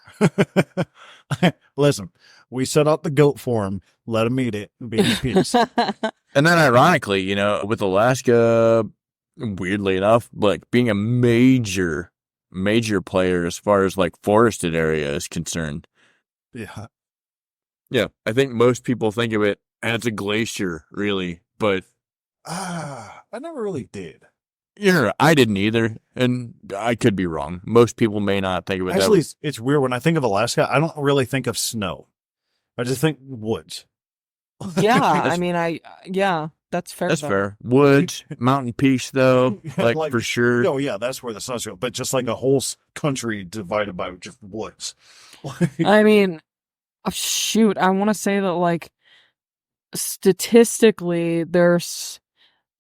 Listen, we set out the goat for him, let him eat it, and be in peace. And then ironically, with Alaska, weirdly enough, like being a major player as far as like forested area is concerned. Yeah. Yeah. I think most people think of it as a glacier, really, but I never really did. I didn't either, and I could be wrong. Most people may not think of it Actually, that way. it's weird. When I think of Alaska, I don't really think of snow. I just think woods. Yeah. That's fair. That's though. fair. Woods, mountain peaks, though, like for sure. Oh, yeah, that's where the sun's going. But just like a whole country divided by just woods. I mean, shoot, I want to say that, like, statistically, there's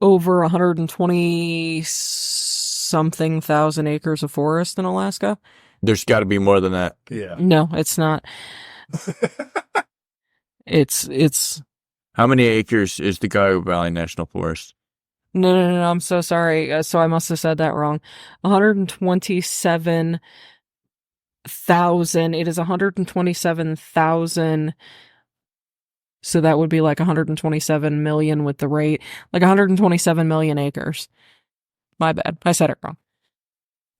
over 120 something thousand acres of forest in Alaska. There's got to be more than that. Yeah. No, it's not. It's How many acres is the Guyo Valley National Forest? no, I'm so sorry. So I must have said that wrong. 127,000. It is 127,000. So that would be like 127 million with the rate, like 127 million acres. My bad. I said it wrong.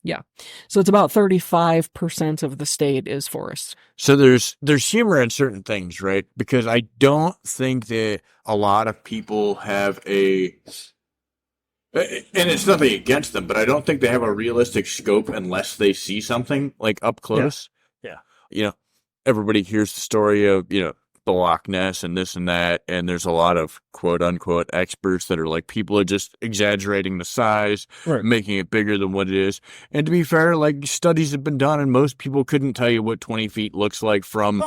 Yeah. So it's about 35% of the state is forest. So there's humor in certain things, right? Because I don't think that a lot of people have and it's nothing against them, but I don't think they have a realistic scope unless they see something like up close. Yeah. Everybody hears the story of, the Loch Ness and this and that, and there's a lot of quote unquote experts that are like, people are just exaggerating the size, Right. making it bigger than what it is. And to be fair, like, studies have been done, and most people couldn't tell you what 20 feet looks like from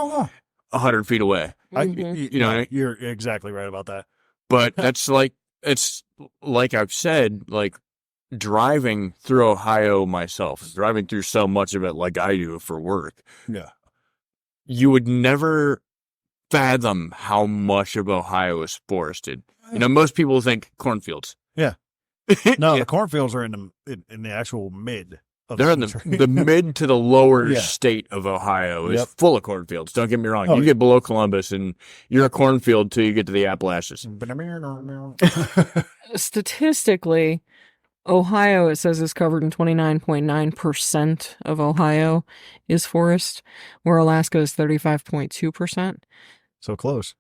100 feet away. You're exactly right about that. But that's like, it's like I've said, like, driving through Ohio myself, driving through so much of it like I do for work. Yeah. You would never fathom how much of Ohio is forested. Most people think cornfields. Yeah. No, the cornfields are in the actual mid. They're in the mid to the lower state of Ohio is full of cornfields. Don't get me wrong. You get below Columbus and you're a cornfield till you get to the Appalachians. Statistically, Ohio, it says, is covered in 29.9% of Ohio is forest, where Alaska is 35.2%. So close.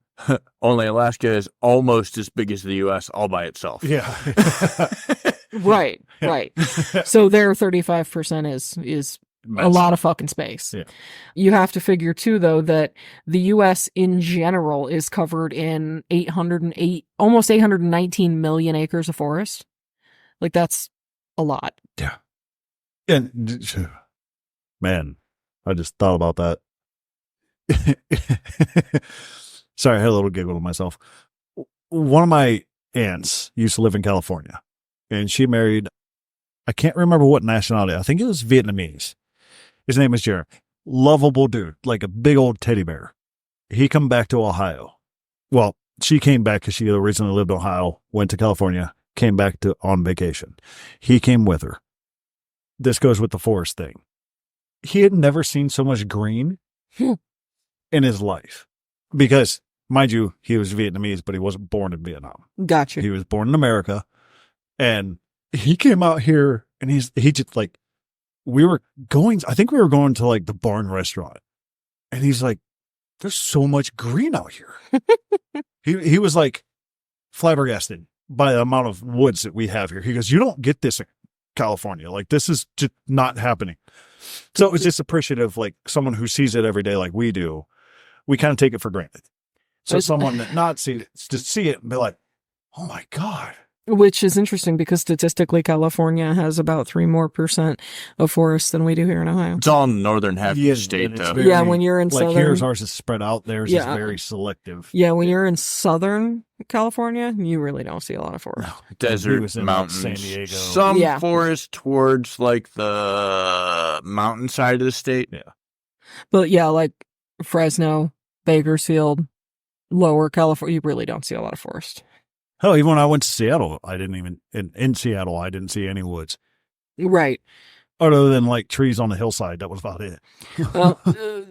Only Alaska is almost as big as the U.S. all by itself. Yeah. Right. So their 35% is a lot of fucking space. Yeah. You have to figure, too, though, that the U.S. in general is covered in almost 819 million acres of forest. Like, that's a lot. Yeah. And man, I just thought about that. Sorry, I had a little giggle to myself. One of my aunts used to live in California, and she married, I can't remember what nationality. I think it was Vietnamese. His name was Jerry. Lovable dude, like a big old teddy bear. He come back to Ohio. Well, she came back because she originally lived in Ohio, went to California, came back on vacation. He came with her. This goes with the forest thing. He had never seen so much green in his life because, mind you, he was Vietnamese, but he wasn't born in Vietnam. Gotcha. He was born in America, and he came out here, and he just like, I think we were going to like the Barn restaurant, and he's like, there's so much green out here. He was like flabbergasted by the amount of woods that we have here. He goes, you don't get this in California. Like, this is just not happening. So it was just appreciative, like someone who sees it every day like we do. We kind of take it for granted. So someone that not see it, to see it and be like, oh my God. Which is interesting because statistically California has about 3% more of forests than we do here in Ohio. It's all in the northern half of the state, and it's though. very, when you're in like southern... here's ours is spread out. Theirs is very selective. Yeah, when you're in southern California, you really don't see a lot of forest. Desert, mountains, like, San Diego. Some forest towards like the mountain side of the state. Yeah. But yeah, like Fresno, Bakersfield, lower California, you really don't see a lot of forest. Hell, even when I went to Seattle, I didn't even in Seattle, I didn't see any woods Right. other than like trees on the hillside. That was about it. Well,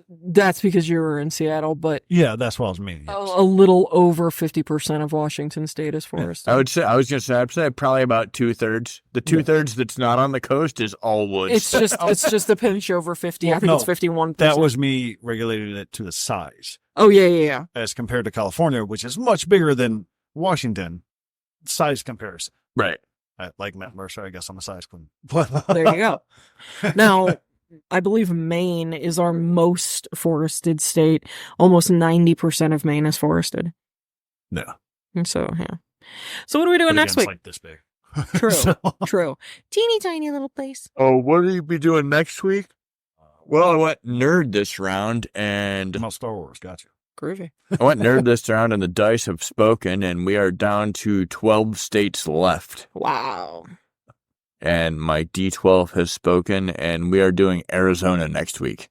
that's because you were in Seattle, but Yeah, that's what I was meaning. Yes. a little over 50% of Washington state is forested. I'd say probably about 2/3. The 2/3 that's not on the coast is all woods. It's just a pinch over 50. I think No, it's 51%. That was me regulating it to the size Oh, yeah. as compared to California, which is much bigger than Washington. Size comparison. right. Like Matt Mercer, I guess I'm a size queen. There you go. Now, I believe Maine is our most forested state. Almost 90% of Maine is forested. No. And so, yeah. So what are we doing But next again, week? it's like this big. True. So- True. Teeny tiny little place. Oh, what will you be doing next week? Well, I went nerd this round, and About Star Wars, gotcha. Groovy. I went nerd this round, and the dice have spoken, and we are down to 12 states left. Wow. And my D12 has spoken, and we are doing Arizona next week.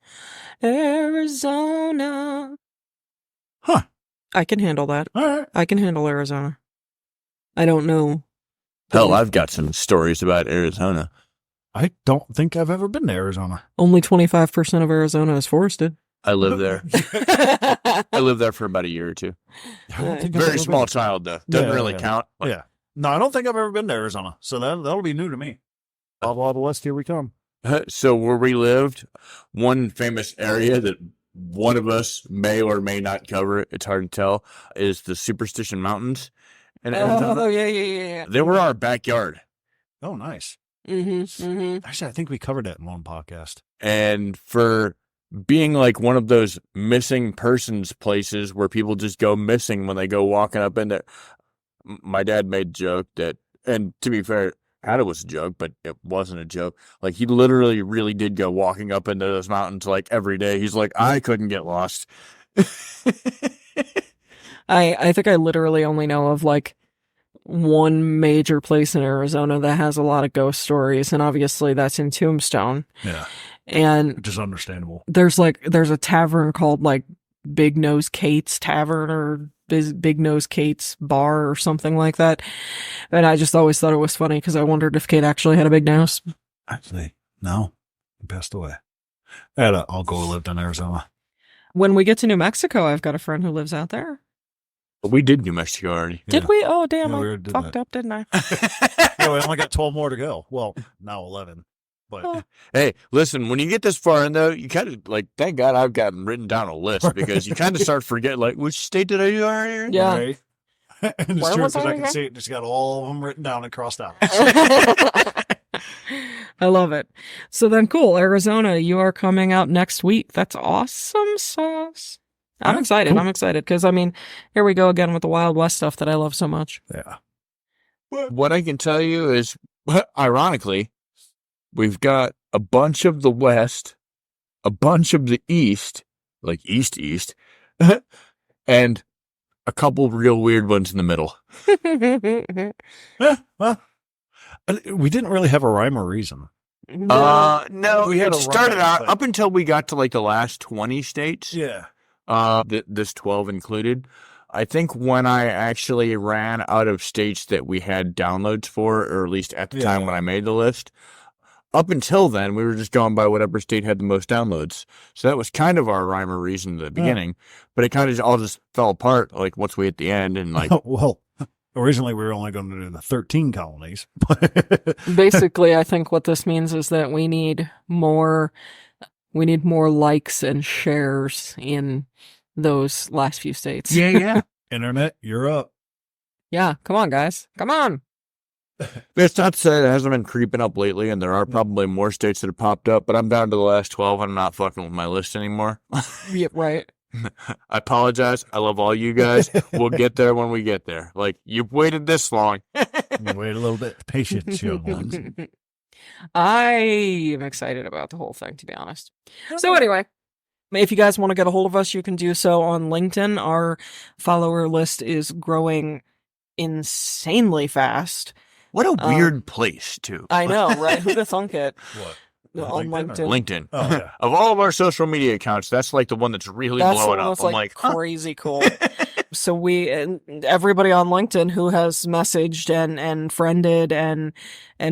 Arizona. Huh. I can handle that. All right. I can handle Arizona. I don't know. Hell, I've got some stories about Arizona. I don't think I've ever been to Arizona. Only 25% of Arizona is forested. I live there. I lived there for about a year or two. I don't think I've Very ever small been. child, though. Doesn't Yeah, really yeah. count. Like, Yeah. No, I don't think I've ever been to Arizona. So that'll be new to me. Blah, blah, the West, here we come. So where we lived, one famous area that one of us may or may not cover, it's hard to tell, is the Superstition Mountains. And Oh, yeah. they were our backyard. Oh, nice. Mm-hmm. Actually, I think we covered that in one podcast. And for being like one of those missing persons places where people just go missing when they go walking up in there, my dad made a joke that, and to be fair, kind of was a joke, but it wasn't a joke. Like, he literally really did go walking up into those mountains like every day. He's like, I couldn't get lost. I think I literally only know of like one major place in Arizona that has a lot of ghost stories, and obviously that's in Tombstone. Yeah. And Which is understandable. there's a tavern called like Big Nose Kate's Tavern or Big Nose Kate's Bar or something like that. And I just always thought it was funny because I wondered if Kate actually had a big nose. Actually, no. He passed away. I had an uncle who lived in Arizona. When we get to New Mexico, I've got a friend who lives out there. We did New Mexico already. Did we? Oh, damn. Yeah, we I already did fucked that. up, didn't I? Yeah, we only got 12 more to go. Well, now 11. But Oh. Hey, listen, when you get this far in, though, you kind of, like, thank God I've got written down a list because you kind of start forgetting, like, which state did I do already? Yeah. Right? And it's Where true was because I I can again? see it. Just got all of them written down and crossed out. I love it. So then, cool. Arizona, you are coming out next week. That's awesome sauce. I'm Alright, excited. cool. I'm excited because, I mean, here we go again with the Wild West stuff that I love so much. Yeah. What I can tell you is, ironically, we've got a bunch of the West, a bunch of the East, like East, and a couple real weird ones in the middle. Yeah, well, we didn't really have a rhyme or reason. No, We had it a started run, out but- up until we got to like the last 20 states. Yeah. This 12 included. I think when I actually ran out of states that we had downloads for, or at least at the Yeah. time when I made the list, up until then, we were just going by whatever state had the most downloads. So that was kind of our rhyme or reason at the beginning, but it kind of all just fell apart, like once we hit the end and like, Well, originally we were only going to do the 13 colonies. Basically, I think what this means is that we need more likes and shares in those last few states. yeah. Internet, you're up. Yeah, come on, guys. Come on. It's not to say it hasn't been creeping up lately, and there are probably more states that have popped up, but I'm down to the last 12. I'm not fucking with my list anymore. Yeah, right. I apologize. I love all you guys. We'll get there when we get there. Like, you've waited this long. Wait a little bit. Patience, young ones. I am excited about the whole thing, to be honest. So anyway, if you guys want to get a hold of us, you can do so on LinkedIn. Our follower list is growing insanely fast. What a weird place, too. I know, right? Who'd have thunk it? What? On LinkedIn or- LinkedIn. LinkedIn. Oh, yeah. Of all of our social media accounts, that's like the one that's really That's the blowing one up. that's I'm like like, huh? crazy cool. So we and everybody on LinkedIn who has messaged and friended and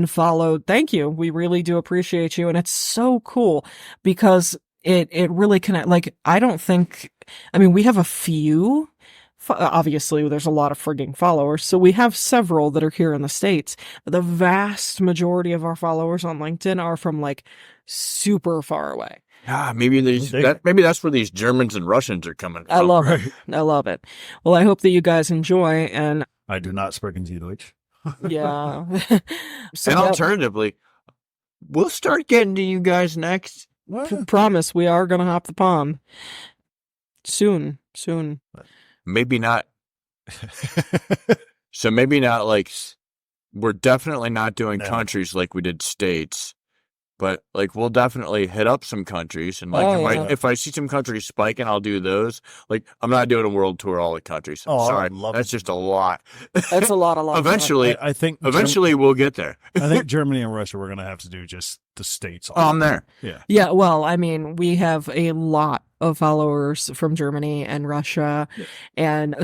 followed, thank you. We really do appreciate you, and it's so cool because it really connect. Like I don't think, I mean, we have a few. Obviously, there's a lot of frigging followers, so we have several that are here in the States. But the vast majority of our followers on LinkedIn are from like super far away. Maybe that's where these Germans and Russians are coming from. I love it. I love it. Well, I hope that you guys enjoy, and I do not sprechen Sie Deutsch. yeah. So and alternatively, we'll start getting to you guys next. Promise, we are gonna hop the pond soon. Maybe not. So maybe not like we're definitely not doing countries like we did states. But like we'll definitely hit up some countries, and like if I see some countries spiking, I'll do those. Like I'm not doing a world tour all the countries. Sorry, that's just a lot. That's a lot. Eventually, I think we'll get there. I think Germany and Russia we're gonna have to do just the states. I'm there. Yeah. Well, I mean, we have a lot of followers from Germany and Russia and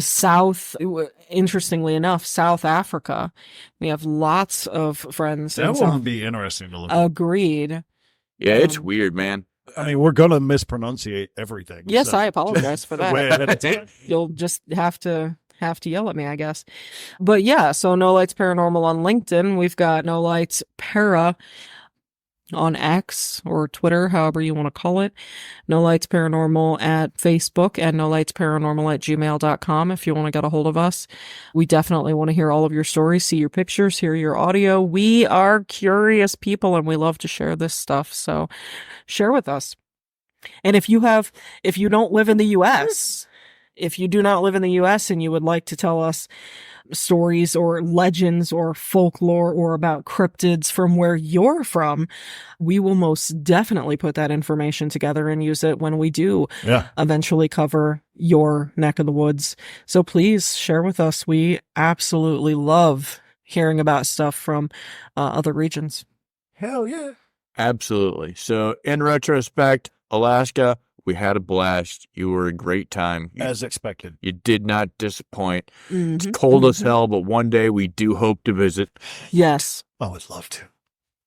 interestingly enough, South Africa. We have lots of friends. That would be interesting to look at. Agreed. Yeah, it's weird, man. I mean, we're going to mispronunciate everything. Yes, so. I apologize for that. You'll just have to yell at me, I guess. But yeah, so No Lights Paranormal on LinkedIn. We've got No Lights Para on X or Twitter, however you want to call it. No Lights Paranormal at Facebook and No Lights Paranormal at gmail.com if you want to get a hold of us. We definitely want to hear all of your stories, see your pictures, hear your audio. We are curious people and we love to share this stuff. So share with us. And if you don't live in the US, if you do not live in the US and you would like to tell us stories or legends or folklore or about cryptids from where you're from, we will most definitely put that information together and use it when we do eventually cover your neck of the woods. So please share with us. We absolutely love hearing about stuff from other regions. Hell yeah. Absolutely. So in retrospect, Alaska, we had a blast. You were a great time. As expected. You did not disappoint. It's cold as hell, but one day we do hope to visit. Yes. I would love to.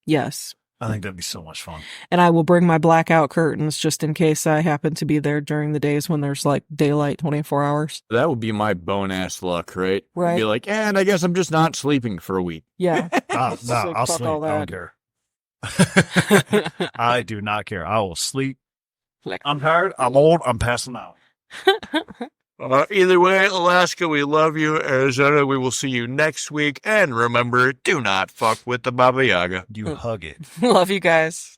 Yes. I think that'd be so much fun. And I will bring my blackout curtains just in case I happen to be there during the days when there's like daylight 24 hours. That would be my bone-ass luck, right? Right. Be like, and I guess I'm just not sleeping for a week. Yeah. I'll sleep. I don't care. I do not care. I will sleep. I'm tired. I'm old. I'm passing out. Either way, Alaska, we love you. Arizona, we will see you next week. And remember, do not fuck with the Baba Yaga. You hug it. Love you guys.